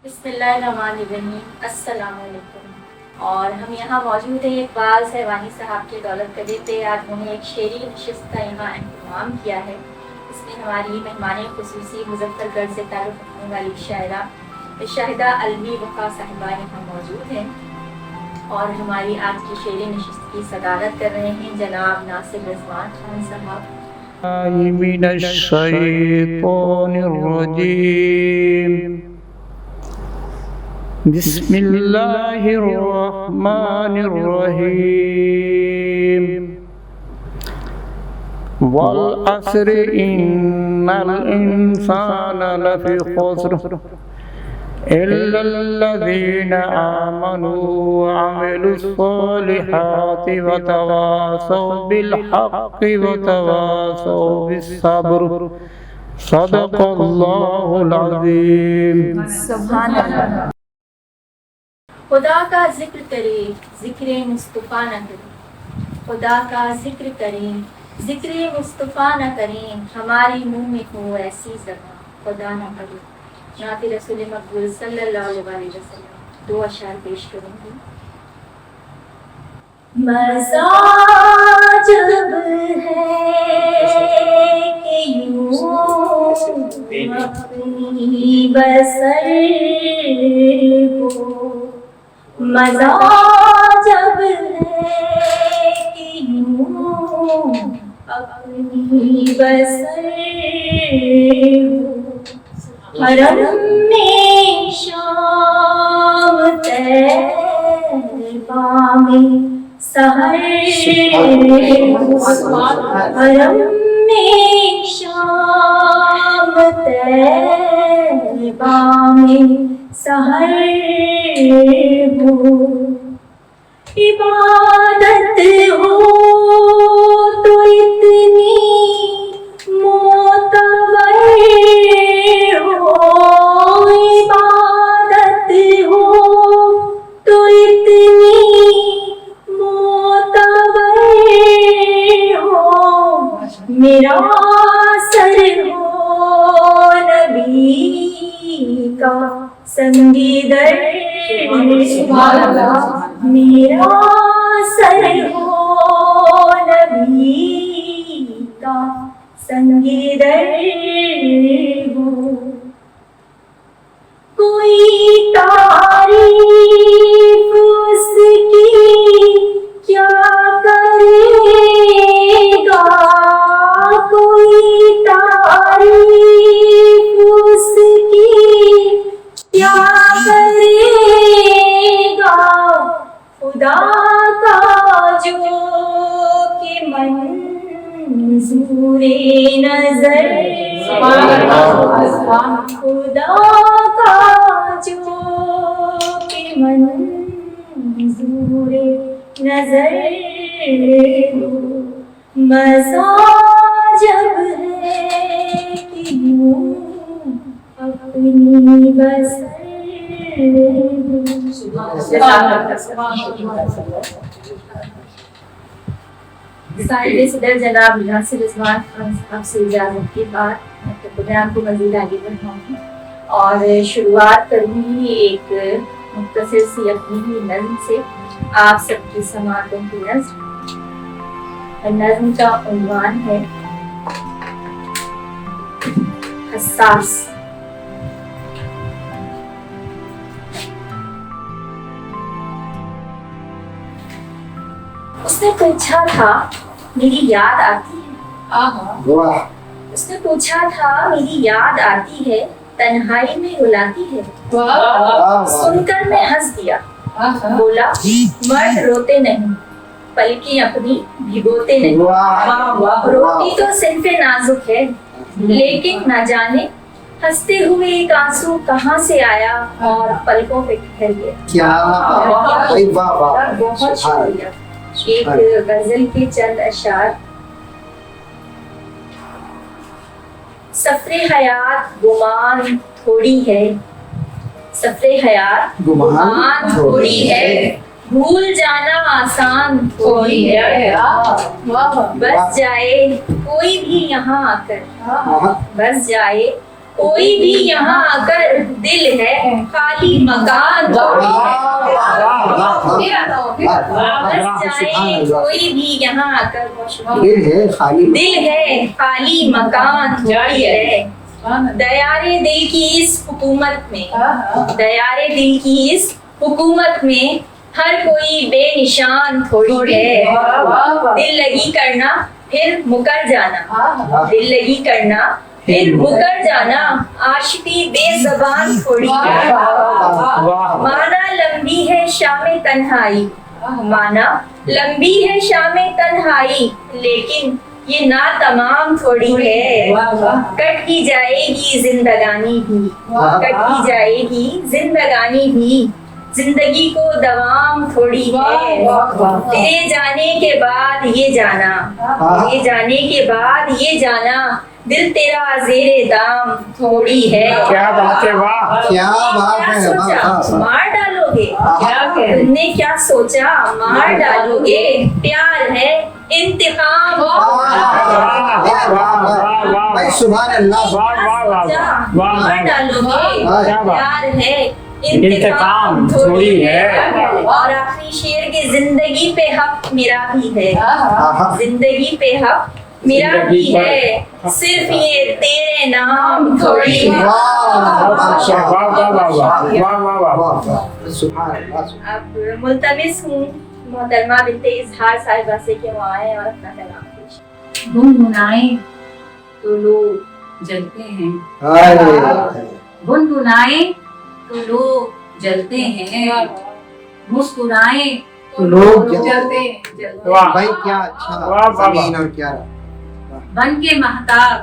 बिस्मिल्लाहिर्रहमानिर्रहीम, अस्सलाम वालेकुम। और हम यहाँ मौजूद हैं इकबाल सहवानी साहब के दौलत कदे पे। आज उन्होंने एक शेरी नशिस्त का यहाँ इंतज़ाम किया है। इसमें हमारी मेहमान खुसूसी मुजफ्फरगढ़ से ताल्लुक़ रखने वाली शाहिदा अलवी वफ़ा साहिबा यहाँ मौजूद हैं और हमारी आज की शेरी नशिस्त की सदारत कर रहे हैं जनाब नासिर रिजवान खान साहब। बिस्मिल्लाहिर्रहमानिर्रहीम। वल अस्र इन्नल इंसाना लफी खुस्र इल्लल्लज़ीना आमनू व अमिलुस्सॉलिहाति व तवासौ बिल हक़्क़ि व तवासौ बिस्सब्र। सदक़ल्लाहुल अज़ीम। सुभान अल्लाह। खुदा का जिक्र करें, जिक्र मुस्तफ़ा न करें। खुदा का जिक्र करें, जिक्र मुस्तफ़ा न करें। हमारे मुंह में हो ऐसी ज़बान खुदा न करे। नाते रसूल मकबूल सल्लल्लाहु अलैहि वसल्लम दो अशार पेश करूंगी। मज़ा जब है कि यूं अपनी बसर को, मज़ा जब है कि यूं अपनी बसर को। हरम में शाम तैबा में सहर, हरम में शाम तैबा में सहर हो। इबादत हो तो इतनी मोतबर हो, इबादत हो तो इतनी मोतबर हो। मेरा सर हो नबी का संगीदर, मेरा सर हो नबी का संगीदर हो। कोई तारीफ उसकी क्या करेगा, कोई तारीफ उसकी क्या करेगा। खुदा का जो कि मंजूरे नजर, खुदा का जो कि मंजूरे नजर। मज़ा जब है कि यूं अपनी बसर। साहिब सदर जनाब नासिर रिजवान खान साहब से इजाज़त के बाद मैं प्रोग्राम को मज़ीद आगे बढ़ाऊंगी और शुरुआत करूंगी एक मुख्तसर सी अपनी ही नज़्म से। आप सबकी समाअतों की नज़्म। नज़्म का उन्वान है हसास। उसने पूछा था मेरी याद आती है, उसने पूछा था मेरी याद आती है, तन्हाई में रुलाती है। सुनकर मैं हंस दिया, बोला मर्द रोते नहीं, पलकें अपनी भिगोते नहीं। रोती तो सिर्फ नाजुक है, लेकिन न जाने हंसते हुए एक आंसू कहाँ से आया और पलकों पे ठहर गया। बहुत शुक्रिया। एक गजल के चंद अशार। सफरे हयात गुमान थोड़ी है, सफरे हयात गुमान थोड़ी है, भूल जाना आसान थोड़ी है। बस जाए कोई भी यहाँ आकर, बस जाए कोई भी यहाँ आकर दिल है खाली मकान थोड़ी बस जाए कोई भी यहाँ आकर दिल है खाली मकान थोड़ी है। दयारे दिल की इस हुकूमत में दयारे दिल की इस हुकूमत में हर कोई बेनिशान थोड़ी है। दिल लगी करना फिर मुकर जाना दिल लगी करना फिर मुकर जाना आशिकी बेज़बान थोड़ी है। माना लंबी है शामे तन्हाई माना लंबी है शामे तन्हाई लेकिन ये ना तमाम थोड़ी है। कट की जाएगी जिंदगानी भी कट की जाएगी जिंदगानी भी जिंदगी को दवाम थोड़ी है। तेरे जाने के बाद ये जाना तेरे जाने के बाद ये जाना दिल तेरा ज़ेरे दाम थोड़ी है। क्या बात है, वाह क्या बात है, सोचा मार डालोगे तुमने क्या सोचा मार डालोगे प्यार है इंतकाम भाई सुभान अल्लाह मार डालोगे प्यार है इंतकाम थोड़ी है। और आखिरी शेर की जिंदगी पे हक मेरा भी है जिंदगी पे हक मेरा भी है सिर्फ ये तेरे नाम थोड़ी है। अब मुल्तमिस हूँ मोहतरमा बिन्ते इजहार साहिबा से कि वो आए और अपना कलाम पेश। गुनगुनाए तो लोग जलते हैं गुनगुनाए तो लोग जलते हैं मुस्कुराए तो लोग जलते हैं भाई क्या अच्छा ज़मीन और क्या बन के महताब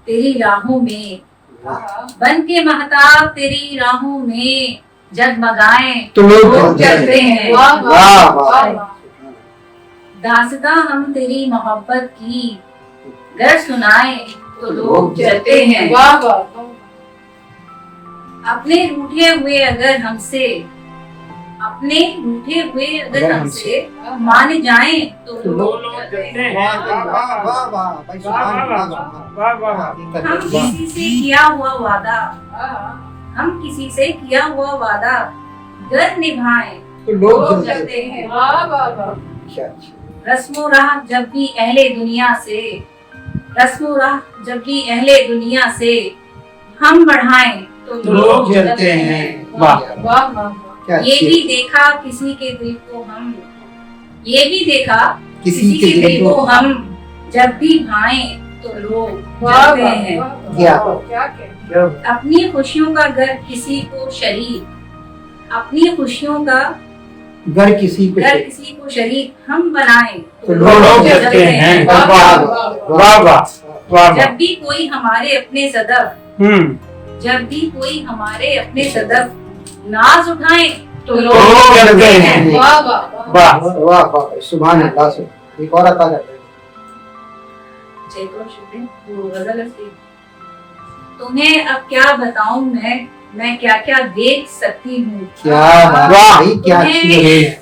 तेरी राहों में बन के महताब तेरी राहों में जगमगाए तो लोग जलते हैं। वाह वाह दास्तां हम तेरी मोहब्बत की गर सुनाए तो लोग जलते हैं। अपने रूठे हुए अगर हमसे अपने रूठे हुए अगर हमसे मान जाएं तो लोग जलते हैं। हम किसी से किया हुआ वादा हम किसी से किया हुआ वादा गर निभाएं तो लोग जलते हैं। रस्मो राह जब भी अहले दुनिया से रस्मो राह जब भी अहले दुनिया से हम बढ़ाएं तो लोग जलते हैं। वाह ये भी देखा किसी के दिल को हम ये भी देखा किसी के दिल को हम जब भी भाएं तो लोग जलते हैं। अपनी खुशियों का घर किसी को शरीक अपनी खुशियों का घर किसी को शरीक हम बनाएं तो लोग जलते हैं। वाह वाह जब भी कोई हमारे अपने सदफ जब भी कोई हमारे अपने सदफ नाज उठाएं तो लोग जलते हैं। वाह वाह वाह सुभान अल्लाह से एक और अता करते हैं। तुम्हें अब क्या बताऊं मैं क्या क्या देख सकती हूँ। क्या भाई क्या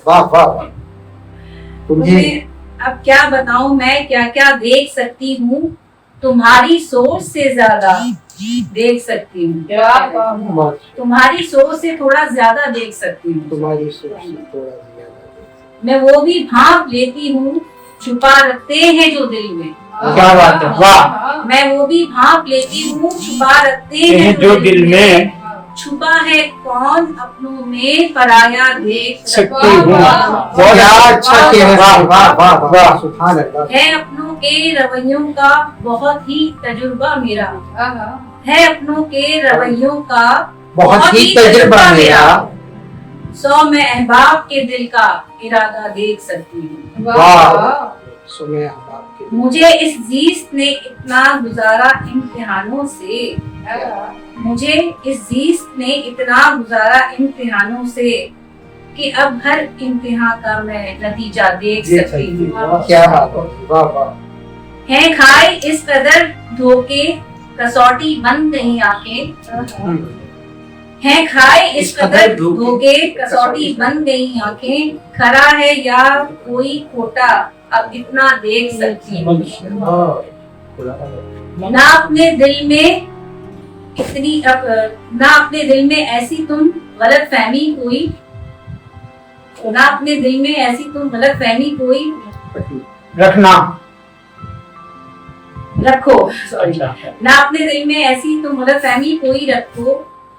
वाह वाह तुम्हें अब क्या बताऊं मैं क्या क्या देख सकती हूँ तुम्हारी सोच से ज्यादा देख सकती हूँ तुम्हारी सोच से थोड़ा ज्यादा देख सकती हूँ। तुम्हारी सोच से थोड़ा ज्यादा मैं वो भी भांप लेती हूँ छुपा रखते हैं जो दिल में। क्या बात है, वाह मैं वो भी भांप लेती हूँ छुपा रखते हैं जो दिल में छुपा है कौन अपनों में पराया देख सकती हूँ। बहुत अच्छा किया है। वाह वाह वाह सुभान अल्लाह। है अपनों के रवैयों का बहुत ही तजुर्बा मेरा है अपनों के रवैयों का बहुत ही तजुर्बा मेरा 100 में अहबाब के दिल का इरादा देख सकती हूँ। मुझे इस जीस्त ने इतना गुजारा इम्तिहानों से मुझे इस जीस्त ने इतना गुजारा इम्तिहानों से कि अब हर इम्तिहान का मैं नतीजा देख सकती हूँ। क्या वाह वाह है खाए इस कदर धोखे कसौटी बन गई आंखें है खाए इस कदर धोखे कसौटी बन गई आंखें खरा है या कोई खोटा अब इतना देख सकती हूँ। ना अपने दिल में इतनी ना अपने दिल में ऐसी तुम गलत फहमी कोई, ना अपने दिल में ऐसी तुम गलत फहमी कोई रखना रखो, ना अपने दिल में ऐसी तुम गलत फहमी कोई रखो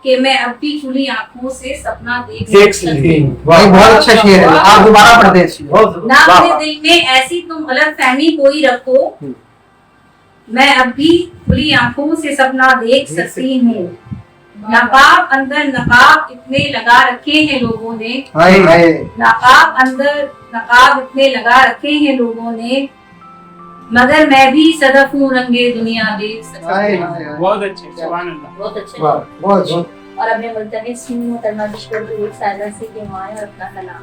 कि मैं अब भी खुली आंखों से सपना देख सकती हूँ। भाई बहुत अच्छा शेर है, आप दोबारा पढ़ दें। ना अपने दिल में ऐसी तुम गलत फहमी कोई रखो, मैं अब भी खुली आंखों से सपना देख सकती हूँ। नकाब अंदर नकाब इतने लगा रखे हैं लोगों ने, नकाब अंदर नकाब इतने लगा रखे हैं लोगों ने, मगर मैं भी सदफ हूँ रंगे दुनिया देख सकती हूँ। बहुत अच्छे, सुभान अल्लाह। बहुत अच्छे। बहुत और अब मैं मुल्तमिस हूँ मोहतरमा बिश्तर की एक साइदा से कि माए और अपना कलाम।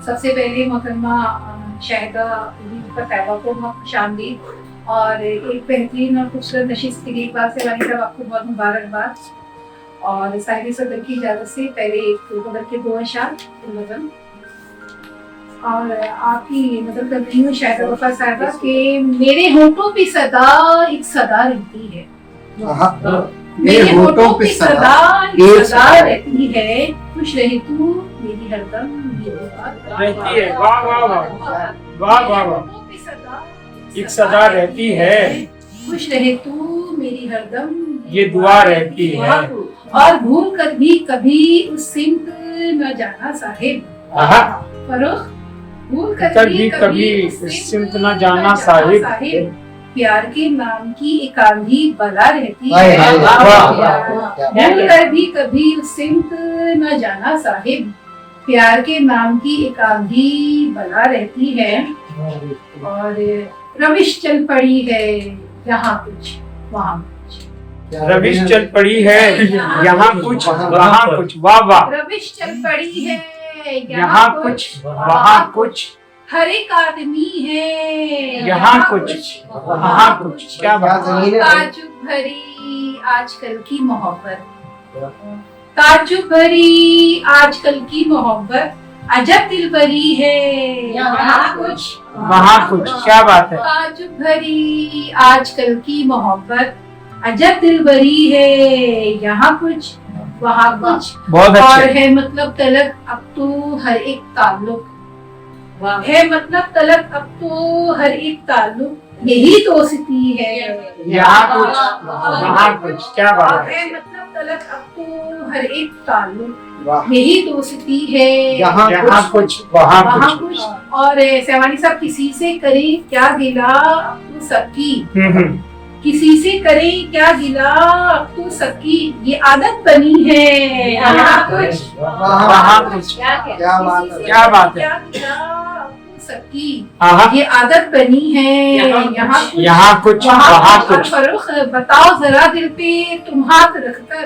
सबसे पहले मोहतरमा शाहिदा फैबा को बहुत खुशामदीद और एक बेहतरीन और खूबसूरत नशिस्त के लिए एक बार से वाली साहब आपको बहुत मुबारकबाद। और साहिबी सदर की इजाज़त से पहले एक बदल के 2 अशार नज़म और आपकी नजर कर रही हूँ शाहिदा वफा साहिबा के मेरे होठों पे सदा एक सदा रहती है, मेरे होठों पे सदा एक सदा रहती है, खुश रहे तू मेरी हरदम रहती है। वाह वाह वाह वाह वाह वाह। एक सदा रहती है, खुश रहे तू मेरी हरदम ये दुआ रहती है। और भूल कर भी कभी उस सिमत न जाना साहिब, फरोख भूल कर भी कभी उस सिमत न जाना साहिब, प्यार के नाम की एक आंधी बला रहती हाय, है। हाय, भूल कर भी कभी उस सिमत न जाना साहिब, प्यार के नाम की एक आंधी बला रहती है। और रविश चल पड़ी है यहाँ कुछ वहाँ कुछ, रविश चल पड़ी है यहाँ कुछ वहाँ कुछ। वाह वाह। रविश चल पड़ी है यहाँ कुछ वहाँ कुछ, हर एक आदमी है यहाँ कुछ वहाँ कुछ। क्या बात है। ताजुब भरी आजकल की मोहब्बत, ताजुब भरी आजकल की मोहब्बत, अजब दिल भरी है यहाँ कुछ वहाँ कुछ। क्या बात है। ताजुब भरी आजकल की मोहब्बत, अजब दिल भरी है यहाँ कुछ वहाँ कुछ। बहुत और अच्छे। है मतलब तलक अब तो हर एक ताल्लुक, है मतलब तलक अब तो हर एक ताल्लुक, यही दोस्ती है यहाँ कुछ वहाँ कुछ। क्या बात है। है मतलब तलक अब तो हर एक ताल्लुक, यही दोस्ती है यहाँ कुछ वहाँ वहाँ कुछ। कुछ। और सेवानी साहब किसी से करे क्या गिला अब तो सबकी, किसी से करे क्या गिला अब तो सबकी, ये आदत बनी है यहाँ कुछ वहाँ कुछ। क्या बात है। क्या बात है। क्या गिला अब तो सबकी, हाँ, ये आदत बनी है यहाँ कुछ वहाँ कुछ। फरुख बताओ जरा दिल पे तुम हाथ रखकर,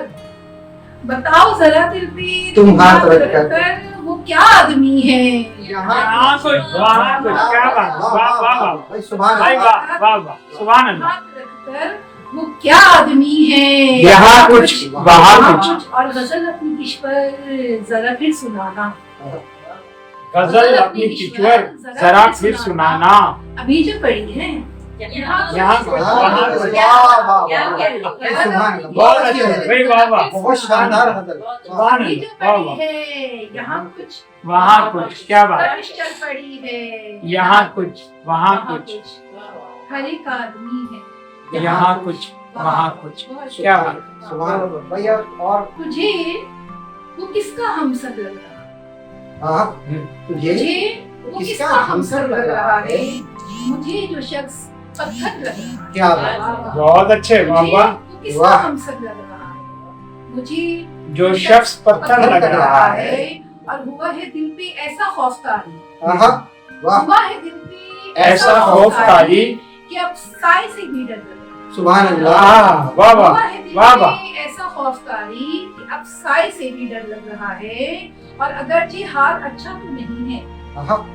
बताओ जरा दिल पे तुम हाथ रखकर, वो क्या आदमी है यहाँ कुछ वहाँ कुछ। क्या बात। वाह वाह वाह भाई सुभान भाई अल्लाह। वाह वाह वाह। सुभान अल्लाह। हाथ रखकर वो क्या आदमी है यहाँ कुछ वहाँ कुछ। और गजल अपनी किश पर जरा फिर सुनाना, गजल अपनी किचवर जरा फिर सुनाना, अभी जो पड़ी है यहाँ कुछ वहाँ कुछ। बहुत अच्छे भाई। वाह वाह। बहुत शानदार गजल। सुभान अभी जो अल्लाह। वाह पड़ी वाह। है यहाँ कुछ वहाँ कुछ। क्या बात। बारिश चल पड़ी है यहाँ कुछ वहाँ कुछ। हर एक आदमी है यहाँ कुछ वहाँ कुछ। क्या बात। सुभान अल्लाह। भैया और तुझे वो किसका हमसर लग रहा है, हाँ तुझे मुझे वो किसका हमसर लग रहा है, मुझे जो शख्स पत्थर लग रहा है, क्या बात है। बहुत अच्छे। वाह मुझे वाह। वो किसका वाह। हमसर लग रहा है, मुझे जो शख्स पत्थर लग रहा है, और हुआ है दिल पे ऐसा खौफतारी, हाँ वाह हुआ है दिल पे ऐसा खौफतारी कि अब साए से भी डर लग रहा है, सुभान अल्लाह। वाह हुआ वाह है दिल वाह वाह। पे ऐसा खौफतारी कि अब साए से भी डर लग रहा है, और अगरचे हाल अच्छा तो नहीं है,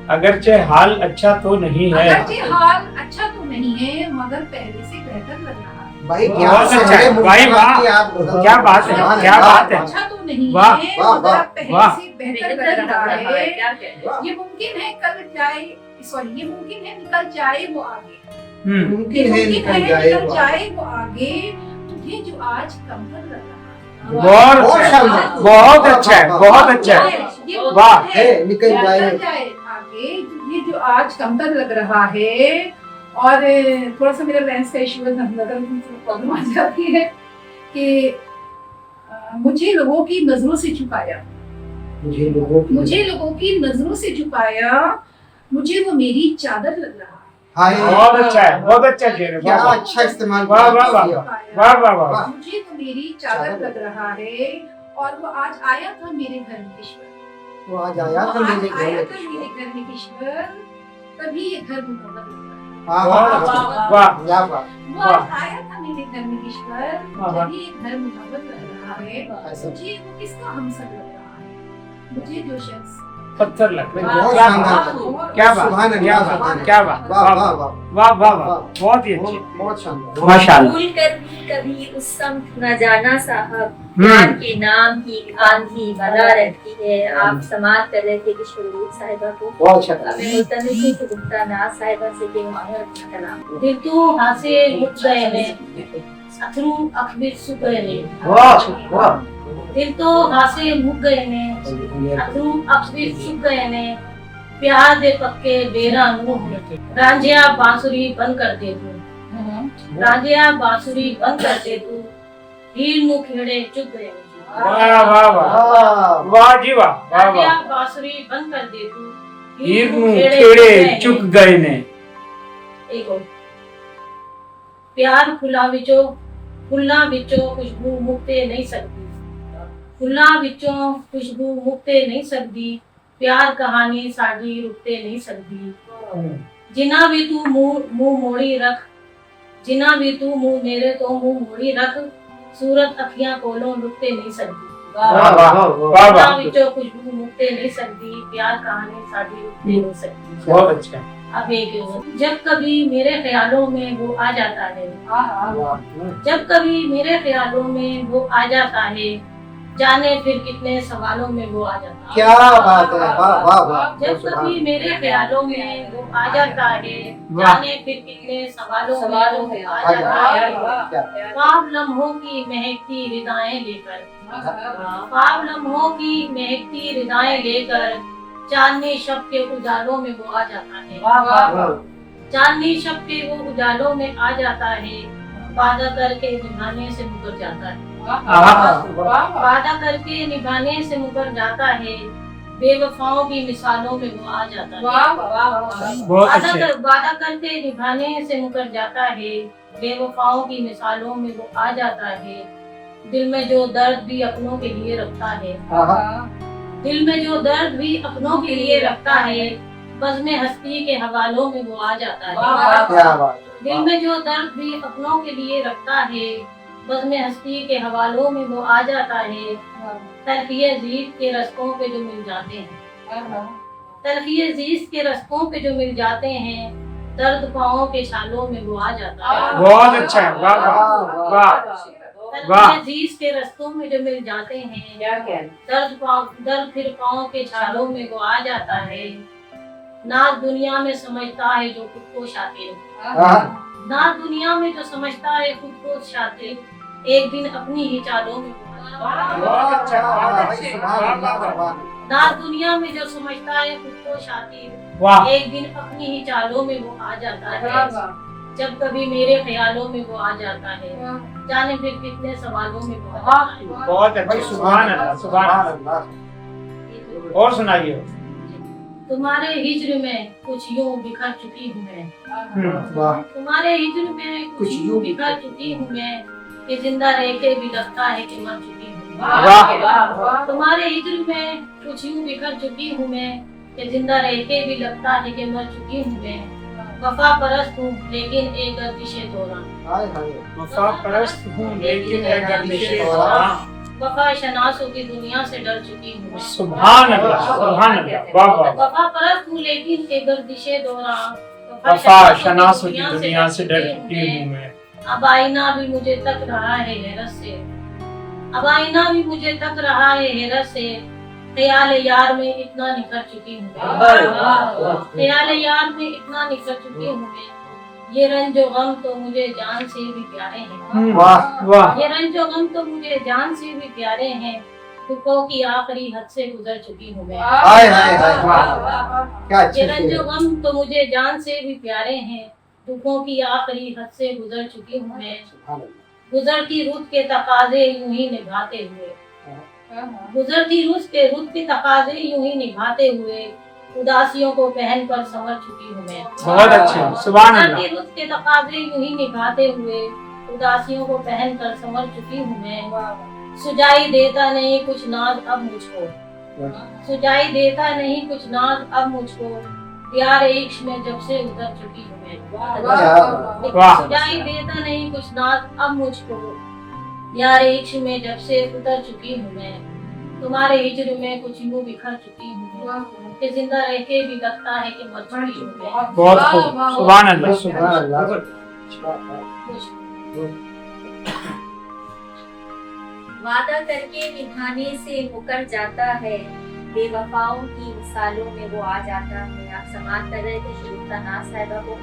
अगरचे हाल अच्छा तो नहीं है, अगरचे हाल अच्छा तो नहीं है, मगर पहले से बेहतर लग रहा है, भाई बहुत क्या से अच्छा है। बड़े भाई मुल्क वाह। की आप गजल। क्या बात है। सुभान क्या अल्लाह। बात है। अच्छा तो नहीं वाह, है, वाह, मगर वाह, पहले वाह। से बेहतर लग रहा है। ये मुमकिन है कल जाए, सॉरी ये मुमकिन है निकल जाए वो आगे, मुमकिन है निकल जाए वो आगे। वो आगे। तुझे जो आज कम कर लग रहा बहुत अच्छा है, बहुत अच्छा है, वाह। है निकल जाए आगे। तुझे जो आज कमतर लग रहा है। और थोड़ा सा मेरा लेंस का इशू है, नजर में प्रॉब्लम आ जाती है कि मुझे लोगों की नजरों से छुपाया, मुझे लोगों की नजरों से छुपाया, मुझे वो मेरी चादर लग रहा है। बहुत अच्छा है, बहुत अच्छा कह रहे, क्या अच्छा इस्तेमाल। वाह वाह वाह वाह वाह वाह। मुझे वो मेरी चादर लग रहा है और वो आज आया था मेरे घर में ईश्वर। वो आज आया था मेरे घर में ईश्वर, तभी ये घर मुकम्मल हो गया। वाह क्या बात। वो आज आया था मेरे घर में ईश्वर, तभी ये घर मुकम्मल लग रहा है। मुझे वो किसका हमसर लग रहा है, मुझे जो शख्स पत्थर लग रहे। बहुत क्या शानदार, बात, क्या बात, सुभान क्या अल्लाह, बात, क्या बात, वाह वाह वाह वाह वाह वाह, बहुत ही अच्छी, बहुत शानदार। माशाल्लाह। भूल कर भी कभी उस समत न जाना साहब, प्यार के नाम की आंधी बना रहती है। आप समाप्त कर रहे थे कि शुरूत साहिबा को बहुत अच्छा। हमें मुल्तमिस है कि गुप्ता नाज साहिबा से के माने अपना कलाम दिल तो हासे मुक गए ने, अथरू अखबिर सुख गए ने। वाह वाह। दिल तो हासे मुक गए ने, अथरू अखबिर सुख गए ने। प्यार दे पक्के बेरा नूह, रांझिया बांसुरी बंद कर दे तू, रांझिया बांसुरी बंद कर दे तू। हीर नु खेड़े चुप गए ने। वाह वाह वाह वाह जी वाह, वाह रांझिया वाह। बांसुरी बंद कर दे तू, हीर नु खेड़े चुक गए ने। एक और। प्यार फुला विचो, फुल्ला विचो खुशबू मुक्ते नहीं सकती, फुल्ला विचों खुशबू मुक्ते नहीं सकती। प्यार कहानी साड़ी रुकते नहीं सकती। जिना भी तू मुंह मोड़ी रख, जिना भी तू मुंह मेरे तो मुंह मोड़ी रख। सूरत अखियां कोलों रुकते नहीं सकती। वाह वाह वाह जिना वाह, विचों खुशबू मुक्ते नहीं सकती। प्यार कहानी साड़ी रुकते नहीं सकती। बहुत अच्छा। अब एक, जब कभी मेरे ख्यालों में वो आ जाता है, जब कभी मेरे ख्यालों में वो आ जाता है। जाने फिर कितने सवालों में वो आ जाता है। क्या बात है, वाह वाह वाह। जब कभी मेरे ख्यालों में वो आ जाता है। जाने फिर कितने सवालों में वो आ जाता है। ख्वाब लम्हों की महकती रिदाएं लेकर, ख्वाब लम्हों की महकती रिदाएं लेकर। चांदनी शब के उजालों में वो आ जाता है। चांदनी शब के वो उजालों में आ जाता है। वादा करके निभाने से मुकर जाता है। वादा करके निभाने से मुकर जाता है। बेवफाओं की मिसालों में वो आ जाता है। बहुत अच्छे। वादा करके निभाने से मुकर जाता है। बेवफाओं की मिसालों में वो आ जाता है। दिल में जो दर्द भी अपनों के लिए रखता है, दिल में जो दर्द भी अपनों के लिए रखता है। बज़्म हस्ती के हवालों में वो आ जाता है। क्या बात। दिल में जो दर्द भी अपनों के लिए रखता है। बज़्म हस्ती के हवालों में वो आ जाता है। तलखी जीत के रस्तों पे जो मिल जाते हैं, तलखी जीत के रस्तों पे जो मिल जाते हैं। दर्द पाँवों के छालों में वो आ जाता है। बहुत अच्छा है, वाह वाह वाह वाह। अजीज के रस्तों में जो मिल जाते हैं। दर्द फिर पाँव के छालों में वो आ जाता है। नाज दुनिया में समझता है जो खुद को शातिर, नाज दुनिया में जो समझता है खुद को शातिर। एक दिन अपनी ही चालों में वो आ जाता है। नाज दुनिया में जो समझता है खुद को शातिर। एक दिन अपनी ही चालों में वो आ जाता है। जब कभी मेरे ख्यालों में वो आ जाता है। जाने फिर कितने सवालों में वो आ जाता है। बहुत अच्छा, सुभान अल्लाह, सुभान अल्लाह। और सुनाइए। तुम्हारे हिज्र में कुछ यूं बिखर चुकी हूँ मैं, तुम्हारे हिज्र में कुछ यूं बिखर चुकी हूँ मैं। कि जिंदा रह के भी लगता है कि मर चुकी हूँ। तुम्हारे हिज्र में कुछ यूं बिखर चुकी हूँ मैं। कि जिंदा रह के भी लगता है कि मर चुकी हूँ मैं। वफा परस्त हूँ लेकिन एक गर्दिशे दौरान, वफा परस्त हूँ लेकिन एक गर्दिशे दौरान। वफा शनासों की दुनिया से डर चुकी हूँ। सुभान अल्लाह, सुभान अल्लाह, वाह वाह। वफा परस्त हूँ लेकिन एक गर्दिशे दौरान। वफा शनासों की दुनिया से डर चुकी हूँ मैं। अब आईना भी मुझे तक रहा है हैरत से, अब आईना भी मुझे तक रहा है हैरत से। ख्याल यार में इतना निखर चुकी हूँ मैं, ख्याल यार में इतना निखर चुकी हूँ मैं। ये रंजो गम तो मुझे जान से भी प्यारे हैं। वाह वाह ये रंजो गम तो मुझे जान से भी प्यारे हैं। दुखों की आखिरी हद से गुजर चुकी हूँ मैं। हाय हाय हाय वाह क्या ये अच्छी रंजो शेर। गम तो मुझे जान से भी प्यारे हैं। दुखों की आखिरी हद से गुजर चुकी हूँ मैं। सुभान अल्लाह। गुजरती रुत के तकाजे यूं ही निभाते हुए, गुजरती रुत के तकाजे यूं ही निभाते हुए, उदासियों को पहनकर संवर चुकी हूँ मैं। बहुत अच्छे सुभान अल्लाह। गुजरती रुत के तकाजे यूं ही निभाते हुए, उदासियों को पहनकर संवर चुकी हूँ मैं। सुजाई देता नहीं कुछ नाज अब मुझको, सुजाई देता नहीं कुछ नाज अब मुझको, यार इश्क में जब से उतर चुकी हूँ मैं। वाह सुजाई देता नहीं कुछ नाज अब मुझको, यार इश्क में जब से उतर चुकी हूँ मैं। तुम्हारे हिजर में कुछ यूं बिखर चुकी हूँ मैं, कि जिंदा रह के भी लगता है कि मर चुकी हूँ मैं। बहुत खूब सुभान अल्लाह। सुभान अल्लाह। वादा करके निभाने से मुकर जाता है, बेवफाओं की मिसालों में वो आ जाता है। आप समाअत कर रहे थे शरीफा नाज साहिबा को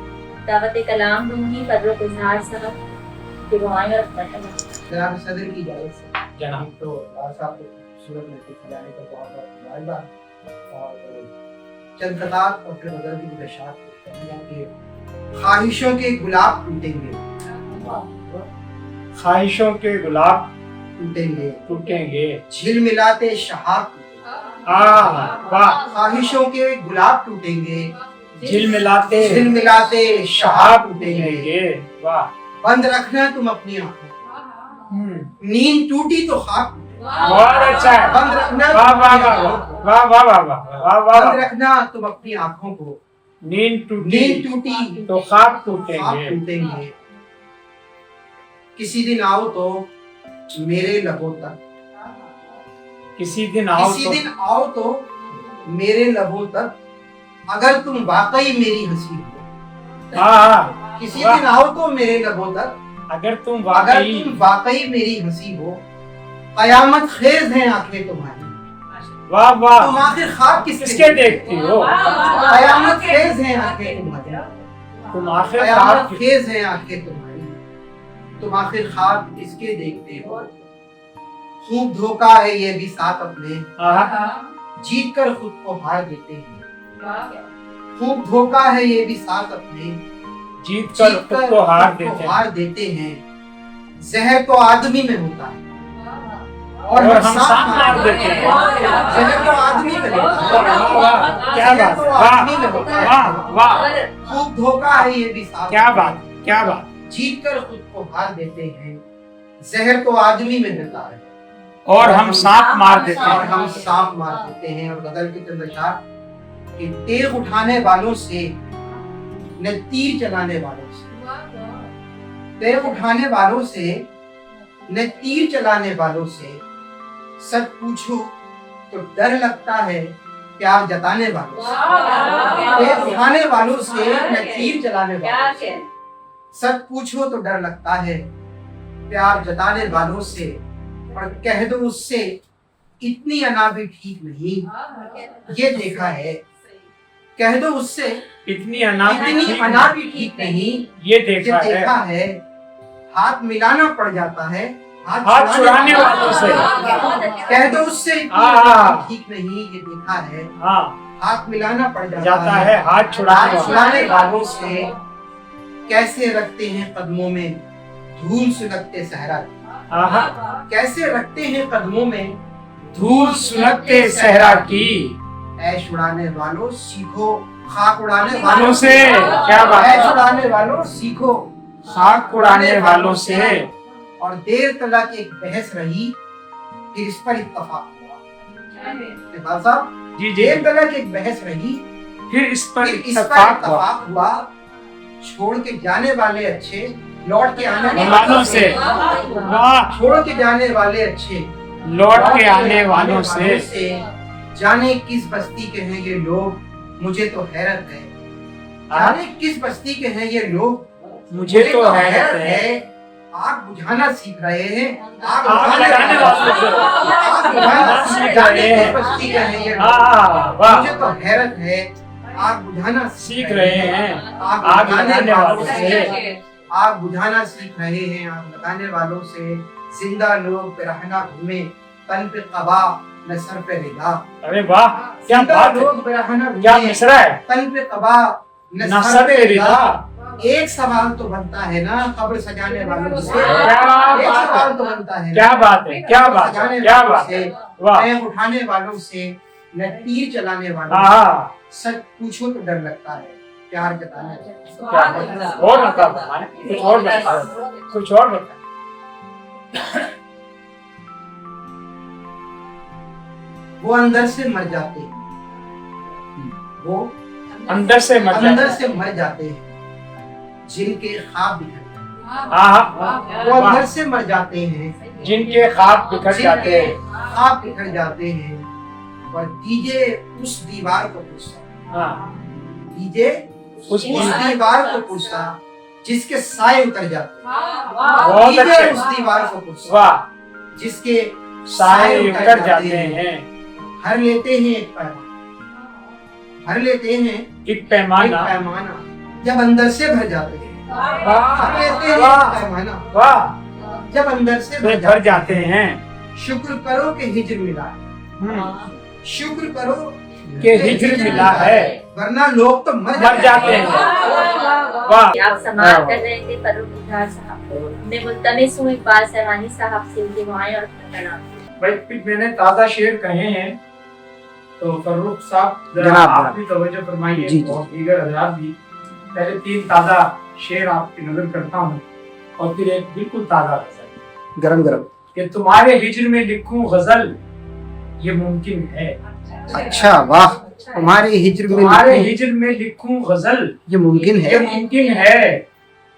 दावत कलाम दूंगी। फर्रुख इजहार साहब की दुआएं और मरहमत। जनाब सदर की इजाजत से जनाब तो साहब को सूरत में कुछ जाने का बहुत बहुत मुबारकबाद और चंद खताब और फिर बदल की गुजारिश के ख्वाहिशों के गुलाब टूटेंगे, ख्वाहिशों के गुलाब टूटेंगे, टूटेंगे। झिलमिलाते शहाब वाह ख्वाहिशों के गुलाब टूटेंगे, झिलमिलाते झिलमिलाते शहाब टूटेंगे। टूटेंगे। वाह बंद रखना तुम अपनी आंखों को, नींद टूटी तो खाक टूटे। बहुत अच्छा है। बंद रखना वाह वाह वाह वाह वाह वाह वाह वाह बंद रखना तुम अपनी आंखों को, नींद नींद टूटी टूटी तो ख्वाब खाक टूटेंगे। टूटेंगे। किसी दिन आओ तो मेरे लबों तक, किसी दिन आओ किसी तो दिन आओ तो मेरे लबों तक, अगर तुम वाकई मेरी हंसी हो। हाँ किसी वाह। दिन आओ तो मेरे लबों तक, अगर तुम अगर वाकई तुम वाकई मेरी हंसी हो। कयामत खेज हैं आंखें तुम्हारी, वाह वाह तुम आखिर ख्वाब किसके देखती हो? कयामत खेज हैं आंखें तुम्हारी, तुम आखिर कयामत ख्वाब खेज हैं आंखें तुम्हारी, तुम आखिर ख्वाब किसके देखते हो। खूब धोखा है ये भी साथ अपने, जीत कर खुद को हार देते हैं। खूब धोखा है ये भी साथ अपने, जीत कर खुद को हार देते हैं। हार देते हैं। जहर तो आदमी में होता है और हम साथ मार देते हैं। जहर तो आदमी में होता है। वाह, वाह, क्या जहर बात, तो वाह, आदमी में होता है। वाह वाह खूब धोखा है ये भी साथ क्या अपने, बात क्या बात। जीत कर खुद को हार देते हैं। जहर तो आदमी में होता है और हम सांप मार देते और हैं। हम सांप मार देते हैं। और गजल के चंद अशार कि तेग उठाने वालों से न तीर चलाने वालों से, तेग उठाने वालों से न तीर चलाने वालों से, सच पूछो तो डर लगता है प्यार जताने वालों से। तेग उठाने वालों से न तीर चलाने वालों से, सच पूछो तो डर लगता है प्यार जताने वालों से। और कह दो उससे इतनी अना भी ठीक नहीं, ये देखा है। कह दो उससे इतनी अना भी ठीक नहीं, ये ये देखा देखा है। है। हाथ मिलाना पड़ जाता है हाथ छुड़ाने वालों से। कह दो उससे इतनी हाँ। अना भी ठीक नहीं, ये देखा है। हाँ हाथ मिलाना पड़ जाता है हाथ छुड़ाने वालों से। कैसे रखते हैं कदमों में धूल सुलगते सहरा की, कैसे रखते हैं कदमों में धूल सुलगते सहरा की। ऐश उड़ाने वालों सीखो खाक उड़ाने वालों से। क्या बात ऐश है। उड़ाने वालों सीखो खाक उड़ाने वालों से। और देर तक एक बहस रही, फिर इस पर इत्तेफाक हुआ। इकबाल साहब जी जी देर तक एक बहस रही, फिर इस पर फिर इस पर इत्तेफाक हुआ। इत्तेफाक हुआ। छोड़ के जाने वाले अच्छे लौट के आने वालों से। वाह छोड़ के जाने वाले अच्छे लौट के आने वालों से। जाने किस बस्ती के हैं ये लोग, मुझे तो हैरत है। जाने किस बस्ती के हैं ये लोग, मुझे तो हैरत है। आग बुझाना सीख रहे हैं, आग आग लगाने वालों से। आग बुझाना सीख रहे हैं। किस बस्ती के हैं ये लोग, वाह मुझे तो हैरत है। आग बुझाना सीख रहे हैं, आग आग बुझाने लगाने वालों वालों से से आग बुझाना सीख रहे हैं, आग लगाने वालों से। जिंदा लोग रहना घूमे, तन पे कबा न सर पे रिदा। अरे वाह, क्या जिंदा बात है, लोग रहना क्या घूमे, मिसरा है। तन पे कबा न सर पे रिदा। एक सवाल तो बनता है ना कब्र सजाने वालों से, एक सवाल तो बनता है, क्या बात है, क्या बात है, क्या बात है, वाह, पैर उठाने वालों से, न तीर चलाने वालों हाँ, से। सच पूछो तो डर लगता है, प्यार जताने से। क्या बात है। और बता, कुछ और बता, कुछ और बता। वो अंदर से मर जाते हैं, वो अंदर से मर अंदर जाते से मर जाते हैं, जिनके ख्वाब बिखर जाते हैं। हाँ, वो अंदर से मर जाते हैं, जिनके ख्वाब बिखर जाते जिनके हैं। ख्वाब बिखर जाते हैं। और दीजिए उस दीवार को पुरसा, हाँ, दीजिए उस दीवार को पुरसा, जिसके साए उतर जाते हैं। बहुत दीजिए अच्छे, उस दीवार को पुरसा, वाह, जिसके साए उतर जाते हैं। हर लेते हैं एक पैमाना, हर लेते हैं एक एक पैमाना, पैमाना, जब अंदर से भर जाते हैं। वाह, हर लेते हैं वाह, एक पैमाना, वाह, जब अंदर से भर जाते हैं। शुक्र करो कि हिज्र मिला है, शुक्र करो कि हिज्र मिला है, वरना लोग तो मर जाते हैं। वाह, आप समाप्त कर रहे थे फर्रुख इजहार साहब। मैं मुल्तमिस हूँ इकबाल सरवानी साहब से उनके दुआएं और प्रणाम। भाई कुछ मैंने ताज़ा शेर कहे हैं, तो फर्रुख साहब जरा जनाब, आप भी तवज्जो फरमाइए, जी, जी। और दीगर हज़रात भी। पहले 3 ताज़ा शेर आपकी नजर करता हूँ, और फिर एक बिल्कुल ताज़ा गजल गरम गरम। कि तुम्हारे हिज्र में लिखूं गजल ये मुमकिन है। अच्छा वाह, तुम्हारे हिज्र में तुम्हारे हिज्र में लिखूं गजल ये मुमकिन ये है, मुमकिन है।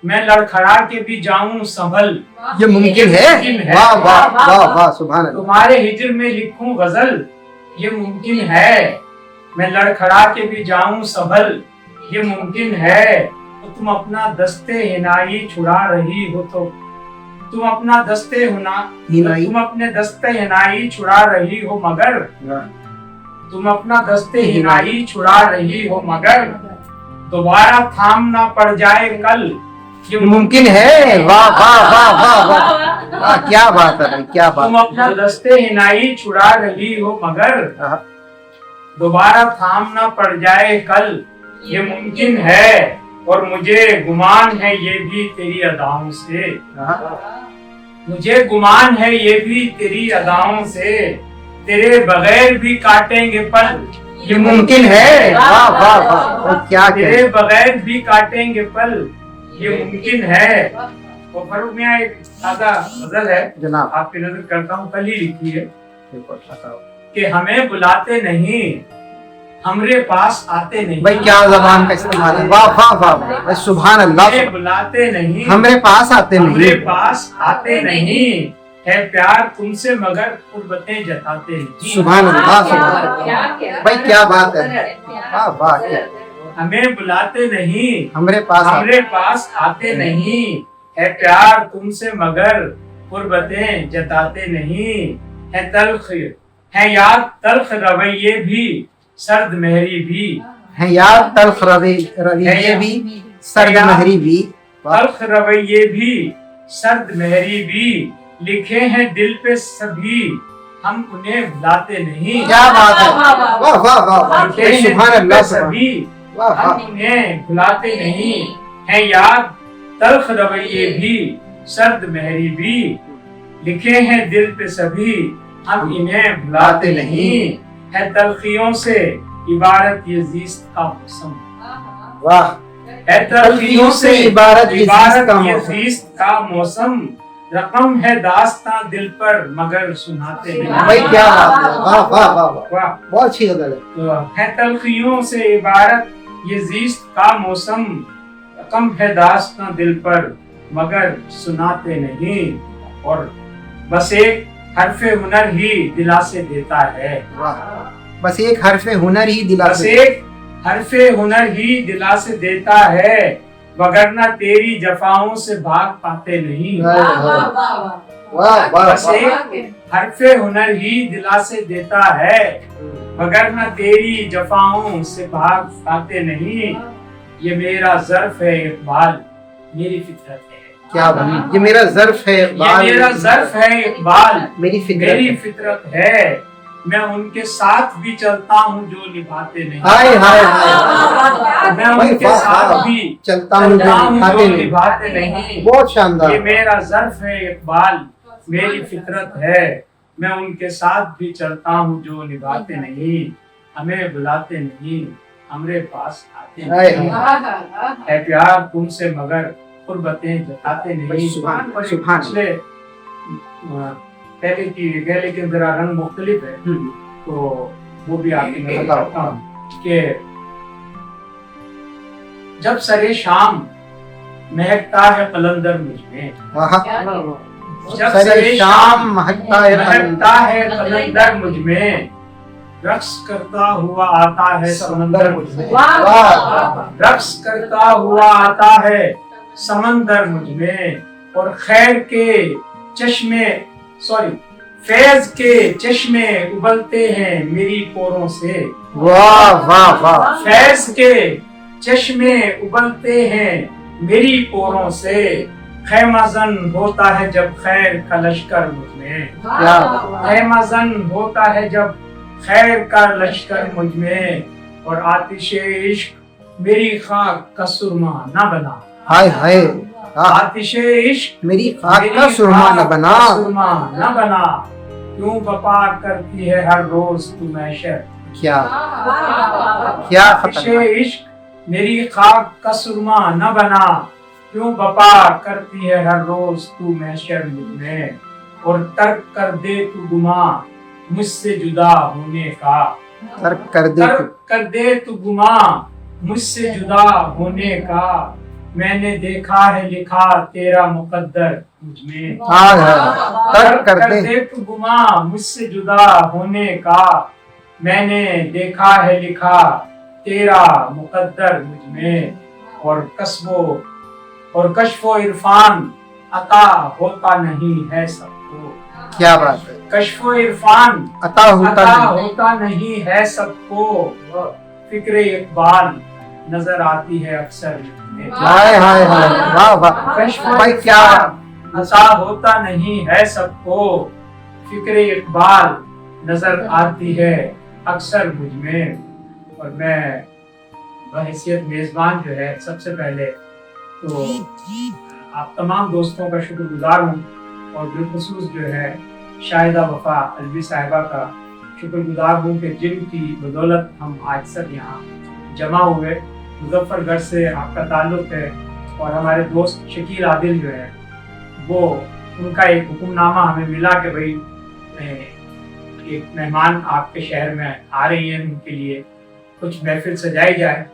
मैं लड़खड़ा के भी जाऊं संभल ये मुमकिन है। वाह वाह वाह वाह, सुभान अल्लाह। तुम्हारे हिज्र में लिखूं गजल ये मुमकिन है। मैं लड़खड़ा के भी जाऊं संभल ये मुमकिन है। तो तुम अपना दस्ते हिनाई छुड़ा रही हो, तो तुम अपना दस्ते हिनाई। तुम अपने दस्ते हिनाई छुड़ा रही हो, मगर तुम अपना दस्ते हिनाई छुड़ा रही हो, मगर दोबारा थाम ना पड़ जाए कल ये मुमकिन है। वाह वाह वाह वाह वाह वाह, क्या बात है, क्या बात। तुम अपना दस्ते हिनाई छुड़ा रही हो, मगर दोबारा थाम ना पड़ जाए कल ये मुमकिन है। और मुझे गुमान है ये भी तेरी अदाओं से, मुझे गुमान है ये भी तेरी अदाओं से, तेरे बगैर भी काटेंगे पल ये मुमकिन है। वाह वाह वाह, क्या तेरे बगैर भी काटेंगे पल ये मुमकिन है। और फर्रुख मियां एक ताज़ा गजल है जनाब, आपकी नजर करता हूँ, कल ही लिखी है कि हमें बुलाते नहीं हमरे पास आते नहीं। भाई क्या जबान का इस्तेमाल है, वाह वाह वाह वाह, सुभान अल्लाह। हमें बुलाते नहीं हमरे पास आते हमरे नहीं, पास आते नहीं, है प्यार तुमसे मगर कुर्बतें जताते नहीं। सुभान अल्लाह, सुभान अल्लाह। भाई क्या बात है, वाह वाह। हमें बुलाते नहीं हमरे पास आते नहीं, है प्यार तुमसे मगर कुर्बतें जताते नहीं। है तल्ख है याद तल्ख रवैये भी सर्द महरी भी, है यार तल्ख रवैये भी सर्द महरी भी, तल्ख रवैये भी सर्द महरी भी, लिखे हैं दिल पे सभी हम उन्हें भुलाते नहीं। क्या बात है, वाह वाह वाह, लिखे हैं सुभान दिल अल्लाह, पे सभी वाह हम वाह। उन्हें भुलाते नहीं। है याद तल्ख रवैये भी सर्द महरी भी, लिखे हैं दिल पे सभी हम इन्हें भुलाते नहीं। है तलखियों से इबारत ये ज़ीस्त का मौसम, वाह, है तलखियों से इबारत ये ज़ीस्त का मौसम, रकम है दास्तां दिल पर मगर सुनाते नहीं। भाई क्या बात है, वाह वाह वाह वाह, वाह, बहुत अच्छी गजल है। है तलखियों से इबारत ये ज़ीस्त का मौसम, रकम है दास्तां दिल पर मगर सुनाते नहीं। और बस एक हरफे हुनर ही दिलासे देता है, बस एक हरफे हुनर ही बस दिलासे, एक हरफे हुनर ही दिलासे देता है, वगरना तेरी जफाओं से भाग पाते नहीं। वाह वाह बस एक हरफे हुनर ही दिलासे देता है, मगर न तेरी जफाओं से भाग पाते नहीं, ये मेरा ज़र्फ है इकबाल, मेरी फितरत है। क्या बनी, ये मेरा ज़र्फ है इकबाल, ये मेरा ज़र्फ है इकबाल, मेरी फितरत है। मैं उनके साथ भी चलता हूँ जो निभाते नहीं। हाय हाय हाय, मैं उनके साथ भी चलता हूँ जो निभाते नहीं। बहुत शानदार। ये मेरा ज़र्फ है इकबाल, मेरी फितरत है। मैं उनके साथ भी चलता हूँ जो निभाते नहीं, हमें बुलाते नहीं, हमारे पास आते नहीं। है प्यार तुमसे मगर कुर्बतें जताते नहीं। पिछले पहले की है लेकिन जरा रंग मुख्तलिफ है, तो वो भी आपकी नजर करता हूँ कि जब सरे शाम महकता है कलंदर मुझमें, जब सरे शाम महकता है कलंदर मुझमें, रक्स करता हुआ आता है समंदर मुझमें, रक्स करता हुआ आता है समंदर मुझमें, और खैर के चश्मे फैज के चश्मे उबलते हैं मेरी पोरों से। वाह वाह वाह, फैज के चश्मे उबलते हैं मेरी पोरों से, खैमजन होता है जब खैर का लश्कर मुझमें, खैमजन होता है जब खैर का लश्कर मुझमें, और आतिशे इश्क मेरी खाक का सुरमा न बना। हाय हाय, आतिशे इश्क मेरी खाक का सुरमा न बना, क्यों वफा करती है हर रोज तू मैशर। क्या क्या आतिशे इश्क मेरी खाक का सुरमा न बना, क्यों वफा करती है हर रोज तू मैशर मुझमें, और तर्क कर दे तू गुमा मुझसे जुदा होने का, तर्क कर दे तू गुमा मुझसे जुदा होने का, मैंने देखा है लिखा तेरा मुकद्दर मुझमें। तर्क कर दे तू गुमा मुझसे जुदा होने का, मैंने देखा है लिखा तेरा मुकद्दर मुझमें, और कश्फो इरफान अता होता नहीं है सबको। क्या बात है, कश्फो इरफान अता होता नहीं है सबको, फिक्रे इकबाल नजर आती है अक्सर। हाय हाय हाय, वाह वाह भाई, क्या अता होता नहीं है सबको, फिक्रे इकबाल नजर आती है अक्सर मुझ में। और मैं बहैसियत मेजबान जो है, सबसे पहले तो आप तमाम दोस्तों का शुक्रगुजार हूँ, और बिलखुसूस जो है शाहिदा वफा अलवी साहिबा का शुक्रगुजार हूँ कि जिनकी बदौलत हम आज सब यहाँ जमा हुए। मुजफ्फरगढ़ से आपका ताल्लुक है, और हमारे दोस्त शकील आदिल जो है, वो उनका एक हुक्मनामा हमें मिला कि भाई एक मेहमान आपके शहर में आ रही हैं, उनके लिए कुछ महफिल सजाई जाए।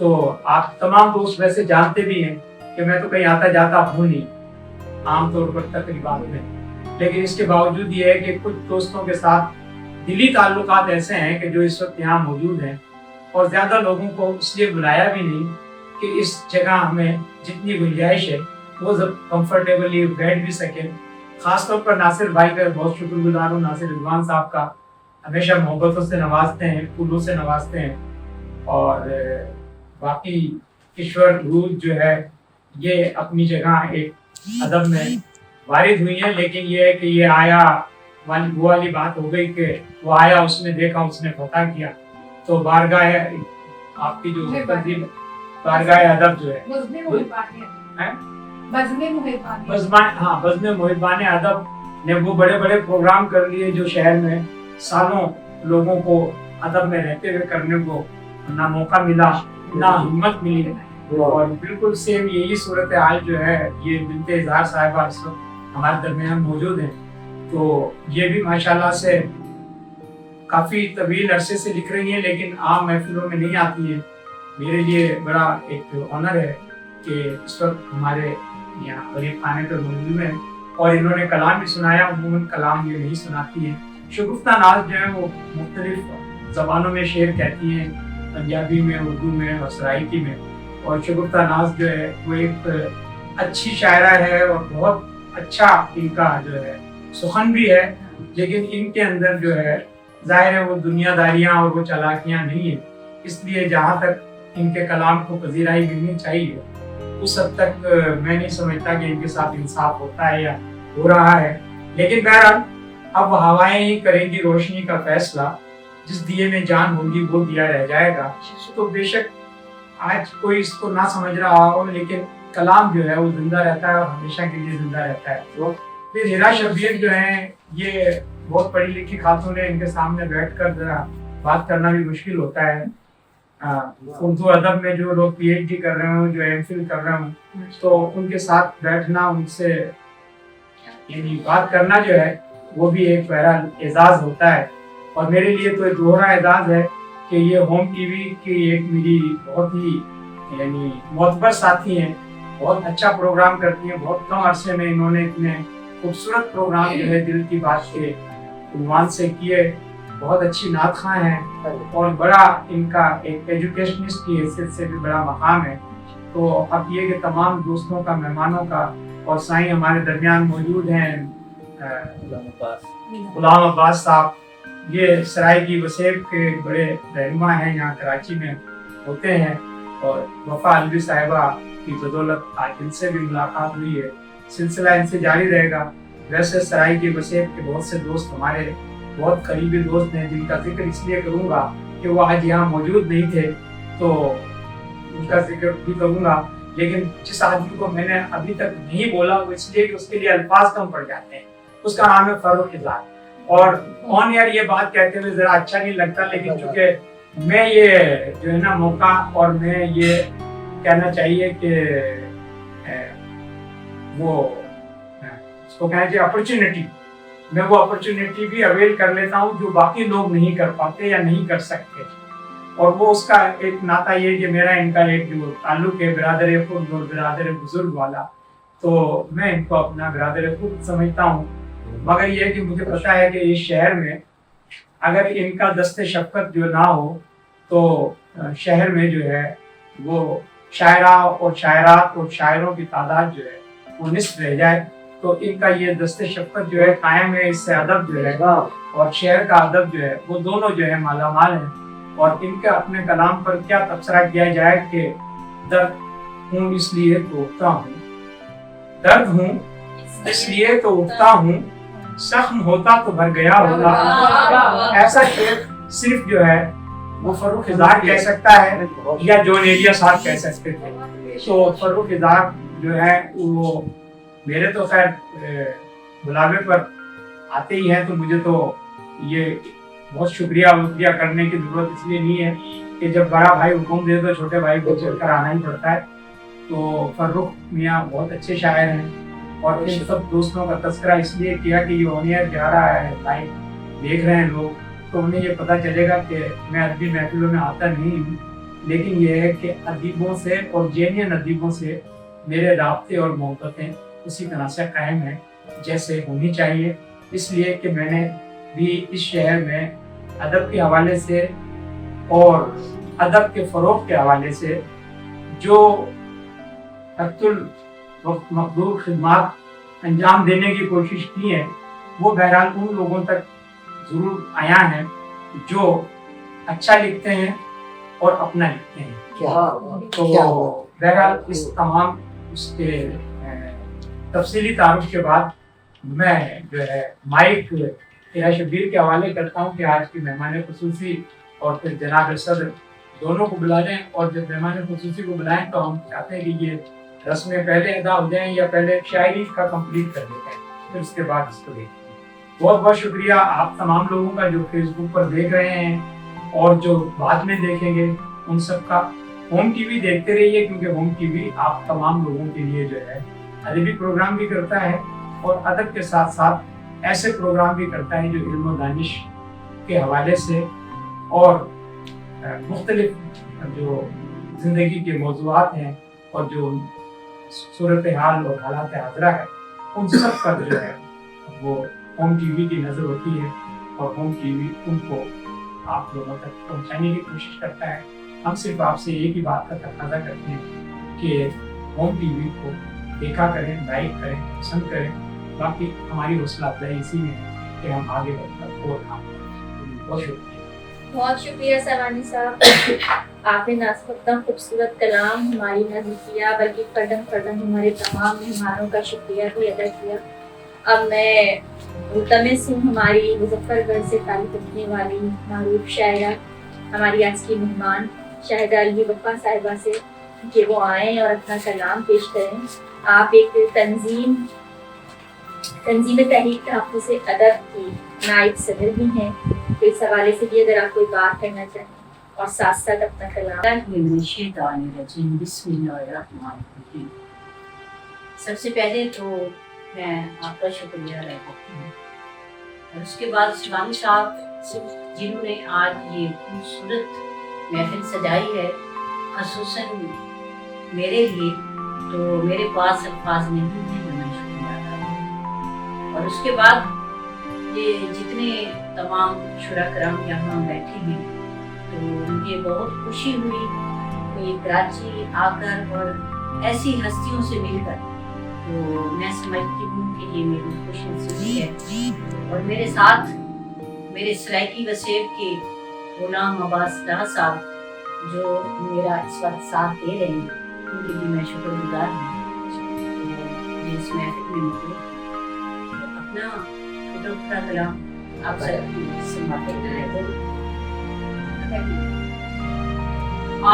तो आप तमाम दोस्त वैसे जानते भी हैं कि मैं तो कहीं आता जाता हूँ नहीं आमतौर पर तकरीबात में, लेकिन इसके बावजूद ये है कि कुछ दोस्तों के साथ दिली ताल्लुकात ऐसे हैं कि जो इस वक्त यहाँ मौजूद हैं, और ज़्यादा लोगों को इसलिए बुलाया भी नहीं कि इस जगह हमें जितनी गुंजाइश है वो सब कंफर्टेबली बैठ भी सके। खासतौर पर नासिर भाई का बहुत शुक्रगुजार हूँ, नासिर रिजवान साहब का, हमेशा मोहब्बतों से नवाजते हैं, फूलों से नवाजते हैं। और बाकी ईश्वर रूज जो है ये अपनी जगह एक अदब में वारिद हुई है, लेकिन ये है कि ये आया वो वाली बात हो गई कि वो आया, उसने देखा, उसने पता किया। तो बारगाह आपकी जो तहजीब बारगाह अदब जो है बज़्म मुहिब्बान अदब ने वो बड़े बड़े प्रोग्राम कर लिए जो शहर में सालों लोगों को अदब में रहते हुए करने को ना मौका मिला ना हिम्मत मिली। और बिल्कुल सेम यही सूरत हाल जो है, ये बिनते इज़हार साहिबा इस वक्त हमारे दरमियान मौजूद हैं। तो ये भी माशाल्लाह से काफ़ी तवील अरसे से लिख रही हैं, लेकिन आम महफिलों में नहीं आती हैं। मेरे लिए बड़ा एक ऑनर है कि इस वक्त हमारे यहाँ गरीब खाने पर मौजूद हैं, और इन्होंने कलाम भी सुनाया। अमूमन कलाम ये नहीं सुनाती हैं। शगुफ्ता नाज जो है वो मुख्तलिफ ज़बानों में शेर कहती हैं, पंजाबी में, उर्दू में और सराइकी में। और शगुफ्ता नाज जो है वो एक अच्छी शायरा है और बहुत अच्छा इनका जो है सुखन भी है, लेकिन इनके अंदर जो है जाहिर है वो दुनियादारियां और वो चालाकियां नहीं है, इसलिए जहाँ तक इनके कलाम को पजीराई मिलनी चाहिए उस हद तक मैं नहीं समझता कि इनके साथ इंसाफ होता है या हो रहा है। लेकिन बहरहाल अब हवाएं ही करेंगी रोशनी का फैसला, जिस दिए में जान होगी वो दिया रह जाएगा। तो बेशक आज कोई इसको ना समझ रहा हो, लेकिन कलाम जो है वो जिंदा रहता है और हमेशा के लिए जिंदा रहता है। फिर हिरा शब्बीर जो है ये बहुत पढ़ी लिखी खातून है, इनके सामने बैठकर जरा बात करना भी मुश्किल होता है। उर्दू अदब में जो लोग PhD कर रहे हो, जो MPhil कर रहे हो, तो उनके साथ बैठना, उनसे यानी बात करना जो है वो भी एक बहरहाल एजाज होता है। और मेरे लिए तो एक दोहरा एजाज है कि ये होम टीवी की एक मेरी बहुत ही यानी मोतबर साथी हैं, बहुत अच्छा प्रोग्राम करती हैं। बहुत कम अरसे में इन्होंने इतने खूबसूरत प्रोग्राम जो है दिल की बात के उन्वान से किए, बहुत अच्छी नात खां हैं और बड़ा इनका एक एजुकेशनिस्ट की हैसियत से भी बड़ा मकाम है। तो अब ये कि तमाम दोस्तों का, मेहमानों का और साईं हमारे दरमियान मौजूद हैं गुलाम अब्बास साहब, ये सराय की वसेब के बड़े रहनुमा हैं, यहाँ कराची में होते हैं। और वफा अलवी साहिबा की बदौलत आज इनसे भी मुलाकात हुई है, सिलसिला इनसे जारी रहेगा। वैसे सराय की वसेब के बहुत से दोस्त हमारे बहुत करीबी दोस्त हैं, जिनका जिक्र इसलिए करूंगा कि वो आज यहाँ मौजूद नहीं थे, तो उनका जिक्र भी करूंगा। लेकिन जिस आदमी को मैंने अभी तक नहीं बोला वो इसलिए कि उसके लिए अल्फाज कम पड़ जाते हैं, उसका नाम है फारूक इज़ार। और ऑन एयर ये बात कहते हुए जरा अच्छा नहीं लगता, लेकिन चूंकि मैं ये जो है ना मौका, और मैं ये कहना चाहिए कि वो उसको कहना चाहिए अपॉर्चुनिटी, मैं वो अपॉर्चुनिटी भी अवेल कर लेता हूँ जो बाकी लोग नहीं कर पाते या नहीं कर सकते। और वो उसका एक नाता ये कि मेरा इनका एक जो ताल्लुक है बिरादर खुद और बिरादर बुजुर्ग वाला, तो मैं इनको अपना बिरादर खुद समझता हूँ। मगर ये कि मुझे पता है कि इस शहर में अगर इनका दस्ते शफ़क़त जो ना हो तो शहर में जो है वो शायरा और शायरात और शायरों की तादाद जो है वो निस्फ रह जाए। तो इनका ये दस्ते शफ़क़त जो है कायम है, इससे अदब जो है और शहर का अदब जो है वो दोनों जो है मालामाल हैं। और इनके अपने कलाम पर क्या तबसरा किया जाए कि दर्द हूँ इसलिए तो उठता हूँ, दर्द हूँ इसलिए तो उठता हूँ, जख्म होता तो भर गया होगा। ऐसा शेर सिर्फ जो है वो फर्रुख इज़ार कह सकता है या जॉन एलिया साहब कह सकते थे। तो फर्रुख इज़ार जो है वो मेरे तो खैर बुलावे पर आते ही हैं, तो मुझे तो ये बहुत शुक्रिया करने की जरूरत इसलिए नहीं है कि जब बड़ा भाई हुक्म दे तो छोटे भाई को चलकर आना ही पड़ता है। तो फर्रुख मियाँ बहुत अच्छे शायर हैं और इन सब दोस्तों का तस्करा इसलिए किया कि ये ऑन एयर जा रहा है, लाइव देख रहे हैं लोग, तो उन्हें ये पता चलेगा कि मैं अदबी महफिलों में आता नहीं हूँ, लेकिन ये है कि अदीबों से और जेनियन अदीबों से मेरे राब्ते और मोहब्बतें उसी तरह से कायम हैं जैसे होनी चाहिए। इसलिए कि मैंने भी इस शहर में अदब के हवाले से और अदब के फ़रोग़ के हवाले से जो मक़दूर खिदमात अंजाम देने की कोशिश की है वो बहरहाल उन लोगों तक ज़रूर आया है जो अच्छा लिखते हैं और अपना लिखते हैं। तो बहरहाल इस तमाम उसके तफसीली तारुफ के बाद मैं जो है माइक हिरा शब्बीर के हवाले करता हूँ कि आज की मेहमान खुसूसी और फिर जनाब सदर दोनों को बुला लें। और जब मेहमान खुसूसी को बुलाएं तो हम चाहते हैं कि ये रस्में पहले अदा हो जाएं या पहले शायरी का कंप्लीट कर देते हैं, फिर उसके बाद इसको देखें। बहुत बहुत शुक्रिया आप तमाम लोगों का जो फेसबुक पर देख रहे हैं और जो बाद में देखेंगे उन सब का। होम टीवी देखते रहिए क्योंकि होम टीवी आप तमाम लोगों के लिए जो है अदबी प्रोग्राम भी करता है और अदब के साथ साथ ऐसे प्रोग्राम भी करता है जो इल्म दानिश के हवाले से और मुख्तलिफ जो ज़िंदगी के मौज़ूआत हैं और जो सूरत हाल और हालात हाज़िरा है उन सब पर जो है वो होम टीवी की नज़र होती है और होम टीवी उनको आप लोगों तक पहुंचाने की कोशिश करता है। हम सिर्फ आपसे एक ही बात का तकाज़ा करते हैं कि होम टीवी को देखा करें, लाइक करें, पसंद करें। बाकी हमारी हौसला अफजाई इसी में है कि हम आगे बढ़कर और काम करें। बहुत शुक्रिया सवानी साहब, आपने ना सिर्फ इतना खूबसूरत कलाम हमारी नज़्म किया बल्कि फर्दन फर्दन हमारे तमाम मेहमानों का शुक्रिया भी अदा किया। अब मैं मुल्तमिस हूँ हमारी मुजफ्फरगढ़ से ताल्लुक़ रखने वाली मारूफ शायरा हमारी आज की मेहमान शाहिदा अली वफ़ा साहिबा से कि वो आएँ और अपना कलाम पेश करें। आप एक तंजीम तहरीक तहफ़्फ़ुज़ अदब की नायब सदर भी हैं, तो इस हवाले से भी अगर आप कोई बात करना चाहें और साथ साथ अपना कलाम। सबसे पहले तो मैं आपका शुक्रिया अदा करती हूँ और उसके बाद शिवानी साहब जिन्होंने आज ये खूबसूरत महफिल सजाई है ख़ुसूसन मेरे लिए, तो मेरे पास अल्फाज नहीं है जो मैं शुक्रिया अदा करूँ। और उसके बाद ये जितने तमाम शुरा-कराम यहाँ बैठे हैं तो मुझे बहुत खुशी हुई कि कराची आकर और ऐसी हस्तियों से मिलकर, तो मैं समझती हूँ कि ये मेरी खुशनसीबी है। और मेरे साथ मेरे सराइकी वसेब के गुलाम अब्बास डाह साहब जो मेरा इस वक्त साथ दे रहे हैं, उनके लिए मैं शुक्रगुजार हूँ। जिस महफिल में मुझे अपना छोटा कलाम आप सुनाते हैं।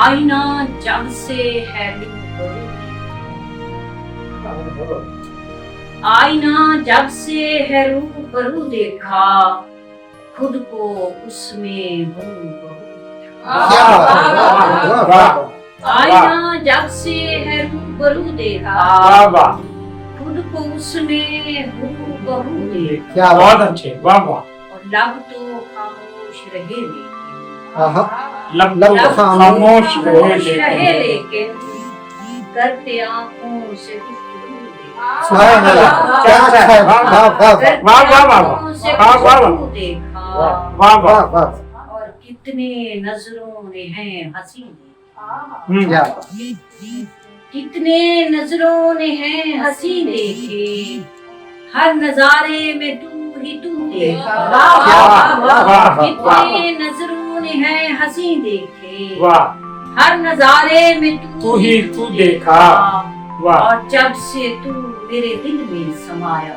आईना जब से है आईना जब से है रूबरू देखा, खुद को उसमें आईना जब से है रूबरू देखा, खुद को उसमें रूबरू देखा। बहुत अच्छे, वाह वाह। और लब तो खामोश रहे लब खामोश रहे लेकिन करते आंखों से और कितने नजरों ने हैं हंसी, कितने नजरों ने हैं हंसी देखे, हर नजारे में तू ही तू देखा। कितने नजरों ने हैं हंसी देखे, हर नजारे में तू ही तू देखा। और जब से तू मेरे दिल में समाया,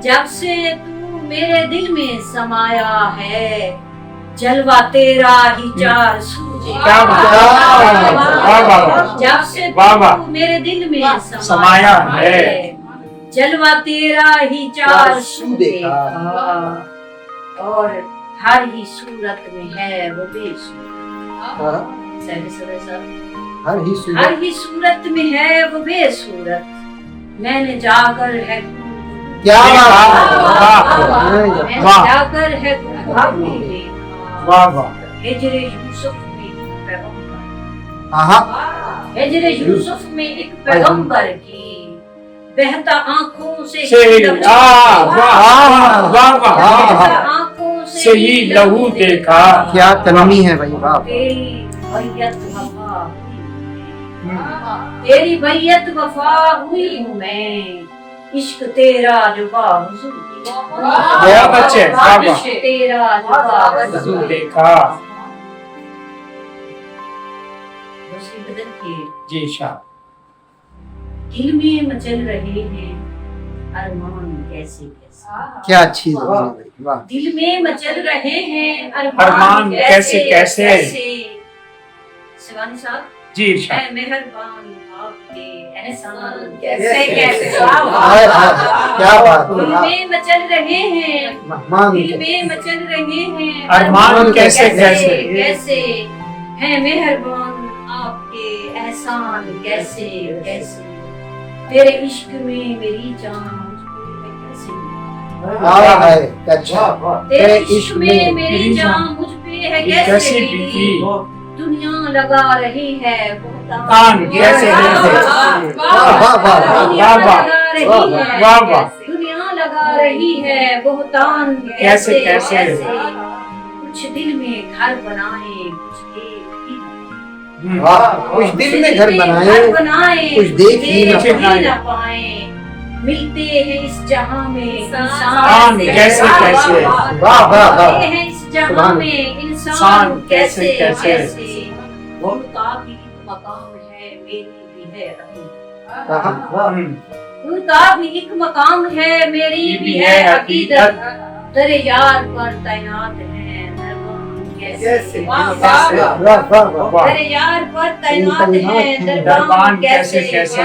जब से तू मेरे दिल में समाया है, जलवा तेरा ही चार सूझे। जब से तू मेरे दिल में समाया है, जलवा तेरा ही चार सूझे। और हर ही सूरत में है वो बेसूरत, हर ही सूरत में है वो बेसूरत, मैंने जाकर है क्या जाकर है हिजरे यूसुफ में एक पैगंबर, हिजरे यूसुफ में एक पैगंबर की बहता आंखों से आंखों से ही लहू देखा। क्या कलमी है भाई, वाह। तेरी बैयत वफा हुई हूँ मैं, इश्क तेरा जो बहुत अच्छे, तेरा जो देखा। दूसरी बदल के जी शाह, दिल में मचल रहे हैं अरमान कैसे कैसे। क्या अच्छी ज़बान है भाई, वाह। दिल में मचल रहे हैं अरमान कैसे कैसे। शिवानी साहब जी शाह, ऐ मेहरबान आपके एहसान कैसे कैसे। क्या बात दिल है, में मचल रहे हैं, मेहमान दिल में मचल रहे हैं अरमान कैसे कैसे। कैसे है मेहरबान आपके एहसान कैसे कैसे। तेरे इश्क में मेरी जान तेरे इश्क में मेरी जान मुझ पे है कैसे बीती। दुनिया लगा रही है तान कैसे दुनिया लगा रही है बहुतान कैसे कैसे। कुछ दिल में घर बनाए कुछ दिल में घर बनाए, कुछ देख ही ना पाए। मिलते हैं इस जहां में इंसान कैसे कैसे, वाह वाह वाह, मिलते हैं इस जहां में इंसान कैसे कैसे। उनका भी एक मकाम है, मेरी भी है अकीदत। उनका भी एक मकाम है, मेरी भी है अकीदत। दर यार पर तैनात है दरबान कैसे, वाह वाह वाह, दर यार पर तैनात है दरबान कैसे कैसे।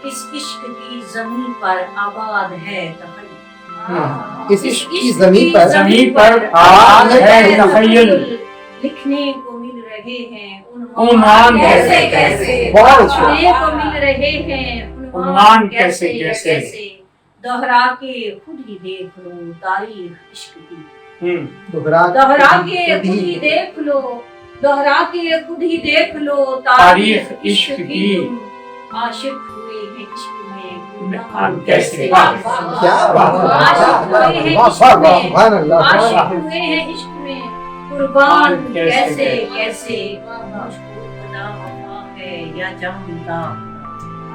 इस इश्क की जमीन पर आबाद है तखय्युल। इस इश्क की जमीन पर आबाद है तखय्युल। लिखने को मिल रहे हैं उन्वान कैसे कैसे, बहुत अच्छा। लिखने को मिल रहे हैं उन्वान कैसे कैसे। दोहरा के खुद ही देख लो तारीख इश्क की। दोहरा दोहरा के खुद ही देख लो, दोहरा के खुद ही देख लो तारीख इश्क की। तुम आशिक हुए हैं इश्क में उन्वान कैसे, क्या बात है, आशिक हुए हैं वाह इश्क वाह वाह, में, सुभान अल्लाह। आशिक हुए हैं इश्क में कुर्बान कैसे कैसे। मुझको खुदा वफा है या जानता,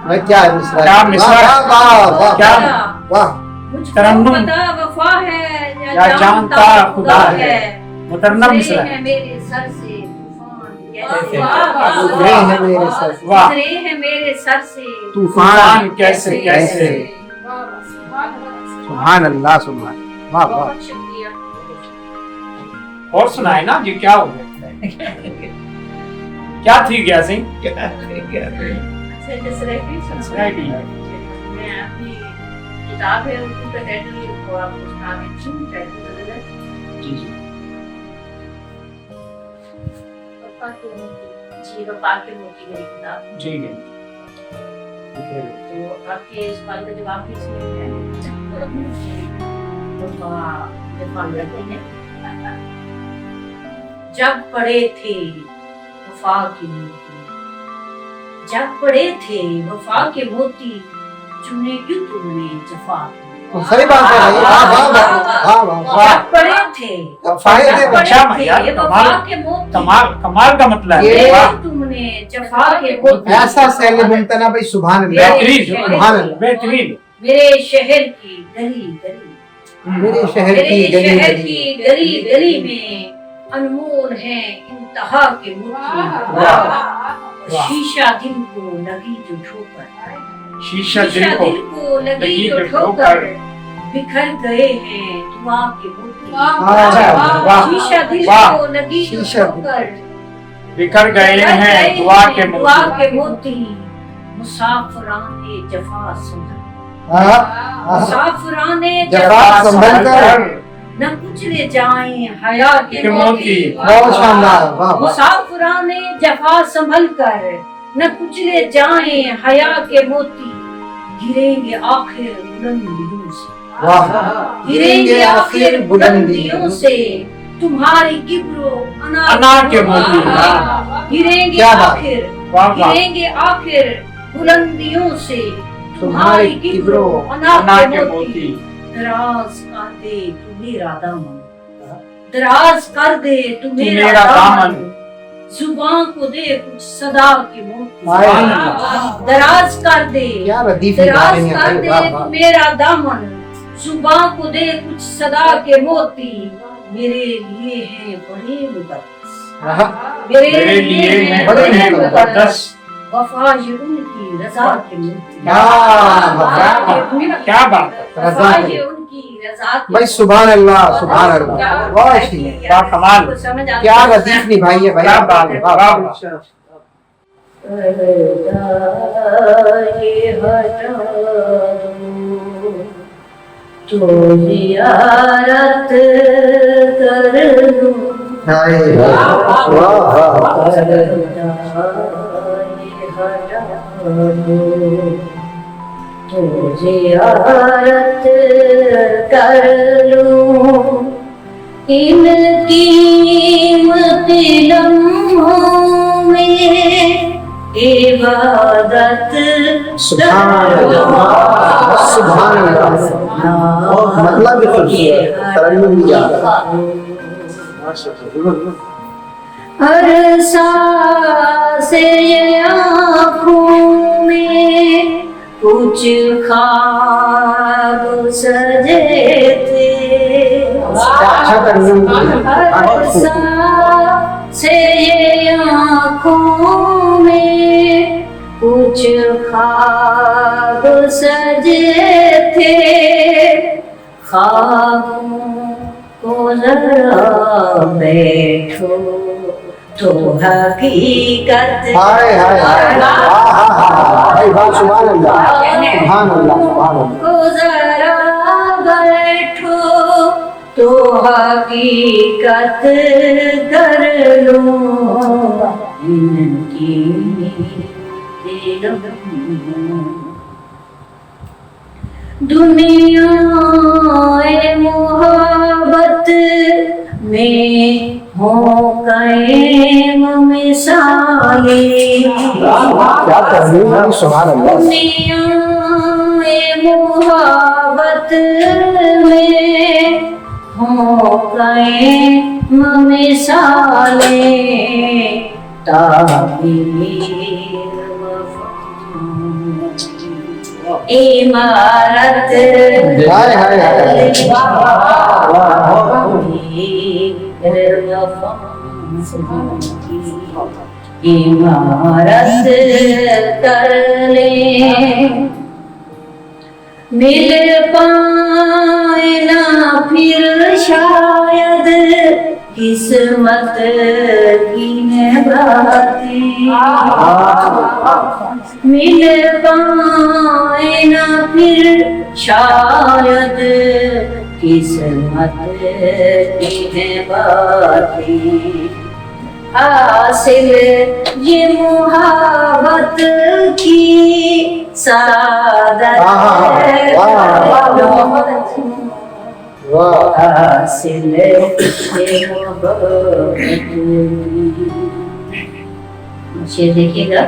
मैं क्या मिसरा, क्या मिसरा, वाह वाह वाह, क्या वाह, मुझको तरन्नुम खुदा वफा है या जानता खुदा है। मुतरन्नम गुजरे मिसरा, हैं मेरे सर से तूफान कैसे, गुजरे हैं मेरे सर से, वाह, गुजरे हैं मेरे सर से तूफान कैसे कैसे। सुभान अल्लाह, सुभान, वाह वाह। बहुत शुक्रिया। और सुनाए ना जी, क्या हो गया, क्या थी गया सिंह। अच्छा, जिस Society। मैं अपनी किताब है उनको टाइटल को आपको सुना देती हूँ। टाइटल बदल है जी जी, वफा के मोती। जी, वफा के मोती मेरी किताब। ठीक है। तो आपके इस सवाल का जवाब भी इसमें है। वफा जफा करते हैं। जब पड़े थे वफा के मोती, जब पड़े थे वफा के मोती, चुने क्यों तुमने जफा की। सही बात है भाई, वाह वाह वाह वाह वाह। जब पड़े थे फायदे जब अच्छा पड़े यार, थे कमाल, वफा के मोती, कमाल कमाल का मतलब है। ये- वाह, तुमने जफा के मोती। ऐसा सैल मुमतना भाई, सुभान अल्लाह, बेहतरीन, सुभान अल्लाह। बेहतरीन। मेरे शहर की गली गली, मेरे शहर की मेरे गली शहर गली, की गली गली में अनमोल है इंतहा के मोती। वाह। शीशा दिल को लगी जो ठोकर, शीशा शीशा दिल को दिल को लगी लगी जो जो ठोकर, ठोकर, बिखर गए हैं दुआ के मोती। वाह, शीशा दिल वाह। को लगी जो शीशा दिल। ठोकर, बिखर गए हैं दुआ के दुआ मोती। के मोती। मुसाफिराने जफा संभल, हाँ, मुसाफिराने जफा संभल कर, न कुचले जाएं हया के के मोती। मोती। बहुत शानदार, वाह वाह। मुसाफिराने जफा संभल कर, न कुचले जाएं हया के मोती। गिरेंगे आखिर बुलंदियों से, वाह, गिरेंगे आखिर बुलंदियों से, तुम्हारी किब्रो अना के मोती। गिरेंगे क्या बात। आखिर, वाह वाह, गिरेंगे आखिर बुलंदियों से, तुम्हारी किब्रो अना अना के के मोती। मोती। दराज कर दे तू मेरा दामन, दराज कर दे तू तू मेरा मेरा दामन। दामन। जुबान को दे कुछ सदा के मोती। वाह। दराज कर दे, क्या लतीफ दराज इबारत है कर भाई, दे वाह तू वाह। मेरा दामन। जुबान को दे कुछ सदा के मोती। मेरे लिए हैं बड़े मुकद्दस, हाँ, मेरे लिए हैं बड़े बड़े मुकद्दस। मुकद्दस। वफा ये उनकी रजा के मोती। क्या बात है, रजा वफा के ये उनकी रजा के भाई, मोती। सुभान अल्लाह, सुभान अल्लाह, बहुत ही वाह, कमाल। आपको समझ आता क्या है? लतीफ निभाई है भाई, क्या बात है, वाह, वाह, वाह। तो जियारत कर लूं, हाय, वाह वाह वाह। तो जियारत कर लूं, इन कीमती लम्हों में इबादत सुभान अल्लाह, सुभान अल्लाह। मतलब भी खूबसूरत, तरन्नुम भी ज्यादा। हर सांस ये आँखों में कुछ ख्वाब सजे थे से ये आँखों में कुछ ख्वाब सजे थे ख्वाबों को जरा बैठो तो हकीकत को जरा बैठो तो हकीकत कर लो इनकी दुनिया मोहब्बत में हो कायम मिसालें दुनिया मोहब्बत में हो कायम मिसालें इमारत इमारत कर ले मिल पाए ना फिर शायद किस्मत की निभाती मिल पाए ना फिर शायद किस्मत की निभाती हासिल ये मुहाबत की सादत हासिल ये देखिएगा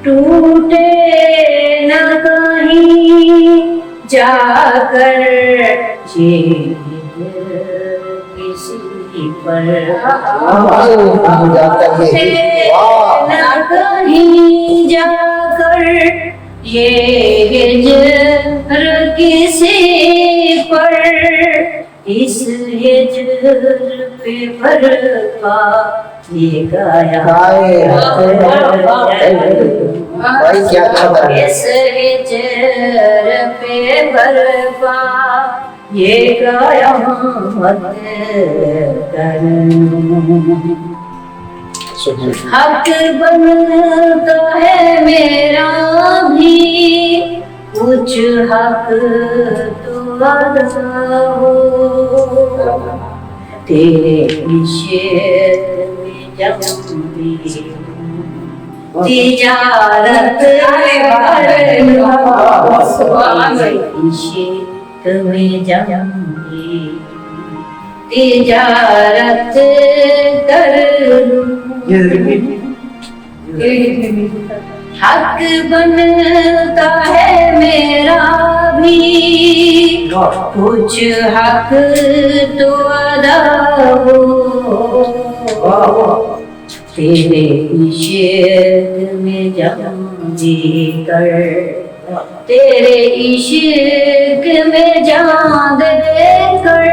टूटे न कहीं जाकर ये किसी पर न कहीं जाकर ये हिजर किसी पर इस हिजर पे बरपा ये गाया इस हिजर पे बरपा ये कयामत हक बनता है मेरा भी कुछ हक तो अदा हो तेरे इश्क़ में जमी तिजारत इश्क़ में जमी तिजारत कर हक बनता है मेरा भी कुछ हक तो अदा हो तेरे इश्क़ में जम जी कर तेरे इश्क़ में जान दे कर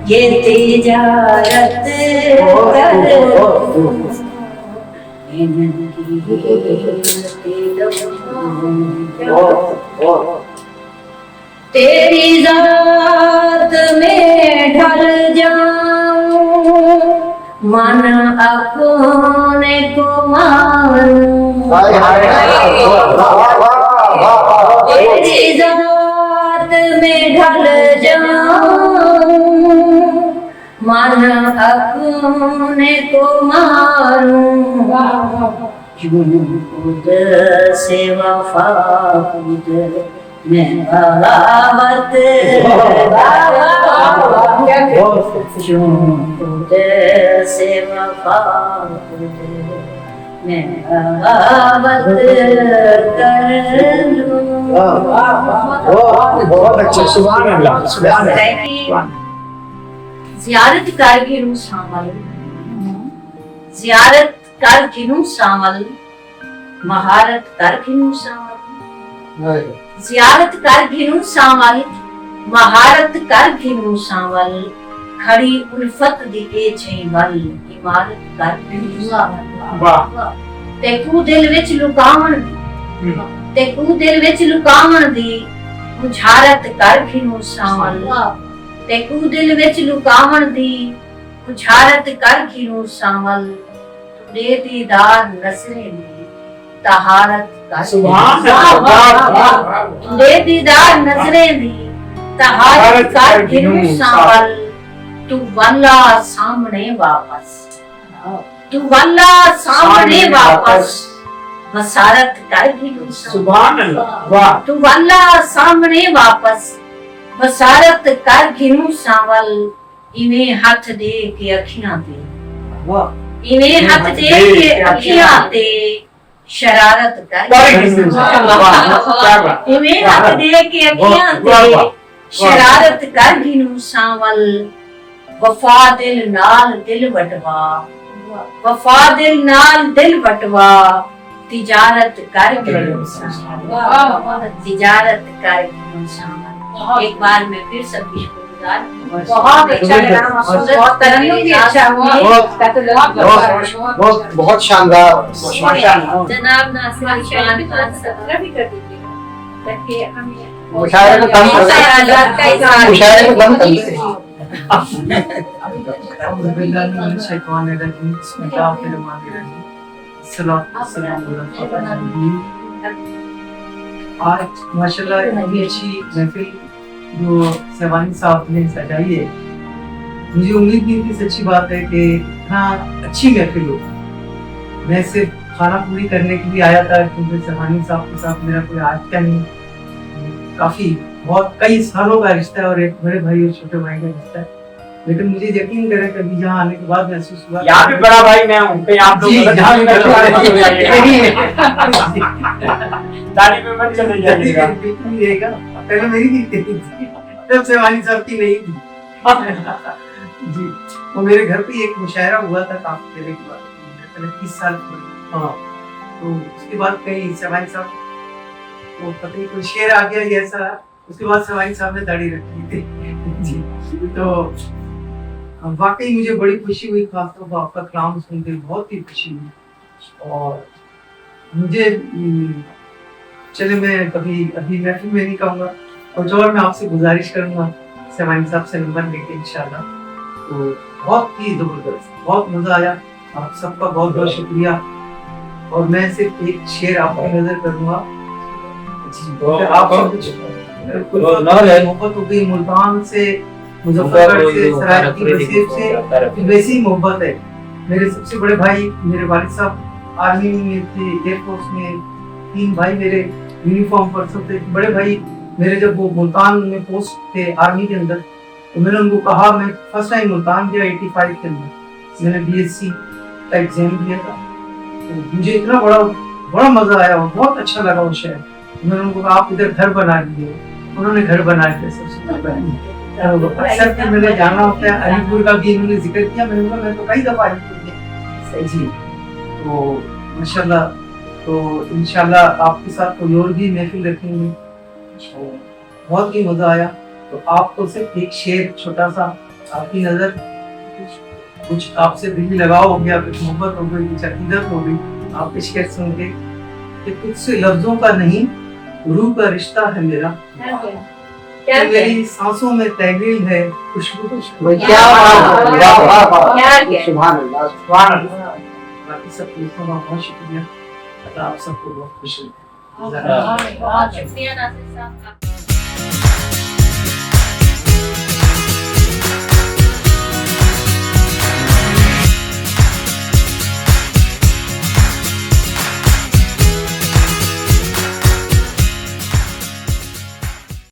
ये तिजारत तेरी जात में ढल जाऊं मन अपने को मानूं तेरी जात में ढल जाऊं मन अपने को मारूं खुद से वफा खुद में बगावत क्यों खुद से वफा खुद में बगावत कर लूं बहुत अच्छा सुभान अल्लाह सुभान अल्लाह ज़ियारत कर गिरूं सामल ज़ियारत कर गिरूं सामल महारत कर गिरूं सामल जियारत कर घिनू सांवल महारत कर घिनू सांवल खड़ी उल्फत दी ए छैवल इमारत कर घिनू सांवल वाह तेकू दिल विच लुकावण तेकू दिल विच लुकावण दी बुझारत कर घिनू सांवल तेकू दिल विच लुकावण दी बुझारत कर घिनू सांवल तुदे दीदार नसरे दी तहारत कर सुभान अल्लाह तुदे दीदार नसरे दी तहारत कर घिनू सांवल तू वल्ला सामने वापस तू वल्ला सामने वापस बसारत कर घिनू सुभान अल्लाह वाह तू वल्ला सामने वापस बसारत कर घिनू सांवल इवें हथ दे के अखियां ते इवें हथ दे के अखियां ते शरारत कर घिनू सांवल इवें हथ दे के अखियां ते शरारत कर घिनू सांवल वफा दिल नाल दिल वटवा वफा दिल नाल दिल वटवा तिजारत कर घिनू सांवल तिजारत कर घिनू सांवल। एक बार मैं फिर सबकी शुक्रगुजार बहुत अच्छा लगा बहुत तरन्नुम भी अच्छा हुआ बहुत शानदार जनाब नासिर खान सब्सक्राइब भी कर दीजिएगा ताकि हमें मुशायरे में दम कर दे मुशायरे में दम कर दे आज माशाल्लाह इतनी अच्छी महफिल जो सहवानी साहब ने सजाई है, मुझे उम्मीद नहीं थी, सच्ची बात है कि हाँ अच्छी महफिल हो। मैं सिर्फ खाना पूरी करने के लिए आया था क्योंकि सहवानी साहब के साथ मेरा कोई आज का नहीं, काफी बहुत कई सालों का रिश्ता है और एक बड़े भाई और छोटे भाई का रिश्ता है। लेकिन मुझे यकीन करें कि अभी यहाँ आने के बाद महसूस हुआ यहाँ भी बड़ा भाई मैं हूँ कहीं आप लोग दाढ़ी पे मत चले जाइएगा। बिल्कुल रहेगा, पहले मेरी भी थी तब से वाली साहब की नहीं थी जी। वो मेरे घर पे एक मुशायरा हुआ था काफी पहले की बात, पहले 30 साल पहले। हाँ, तो उसके बाद कहीं सवाई साहब वो पता नहीं कोई शेर आ गया ये ऐसा, उसके बाद सवाई साहब ने दाढ़ी रखी थी जी। तो वाकई मुझे बड़ी खुशी हुई, खासतौर पर आपका कलाम सुन के बहुत ही खुशी हुई। और मुझे चले मैं कभी अभी महफिल में नहीं कहूँगा और जो मैं आपसे गुजारिश करूँगा सवाई साहब से नंबर लेके इंशाल्लाह। तो बहुत ही जबरदस्त, बहुत मजा आया, आप सबका बहुत बहुत शुक्रिया। और मैं सिर्फ एक शेर आपकी नजर करूँगा, आप मोहब्बत हो गई मुल्तान से, मुजफ्फरगढ़ से, सराय की वसीयत से, वैसी मोहब्बत है। मेरे सबसे बड़े भाई मेरे वालिद साहब आर्मी में थे, एयरफोर्स में, 3 भाई मेरे यूनिफॉर्म पर सब थे। बड़े भाई मेरे जब वो मुल्तान में पोस्ट थे आर्मी के अंदर, तो मैंने उनको कहा, मैं फर्स्ट टाइम मुल्तान गया 85 के अंदर, मैंने BSc का एग्जाम दिया था। तो मुझे इतना बड़ा मजा आया, बहुत अच्छा लगा वो शहर। मैंने उनको कहा आप इधर घर बना लीजिए, उन्होंने घर बनाए थे सबसे पहले। अक्सर फिर मैंने जाना होता है, अलीपुर का भी इन्होंने जिक्र किया, मैंने कहा मैं तो कई दफा अलीपुर गया जी। तो माशाल्लाह, तो इंशाल्लाह आपके साथ कोई और भी महफिल रखेंगे, बहुत ही मजा आया। तो आपको सिर्फ एक शेर छोटा सा, आपकी नजर कुछ आपसे दिल लगाव हो गया, कुछ मोहब्बत हो गई, कुछ अकीदत हो गई, आप इस शेर सुन के कि कुछ से लफ्जों का नहीं रूह का रिश्ता है मेरा, क्या मेरी सांसों में तहलील है खुशबू खुशबू। क्या बात है, वाह वाह वाह, क्या सुभान अल्लाह सुभान अल्लाह। बाकी सब दोस्तों का बहुत शुक्रिया, अल्लाह आप सबको बहुत खुश रखे। बहुत शुक्रिया नासिर साहब का।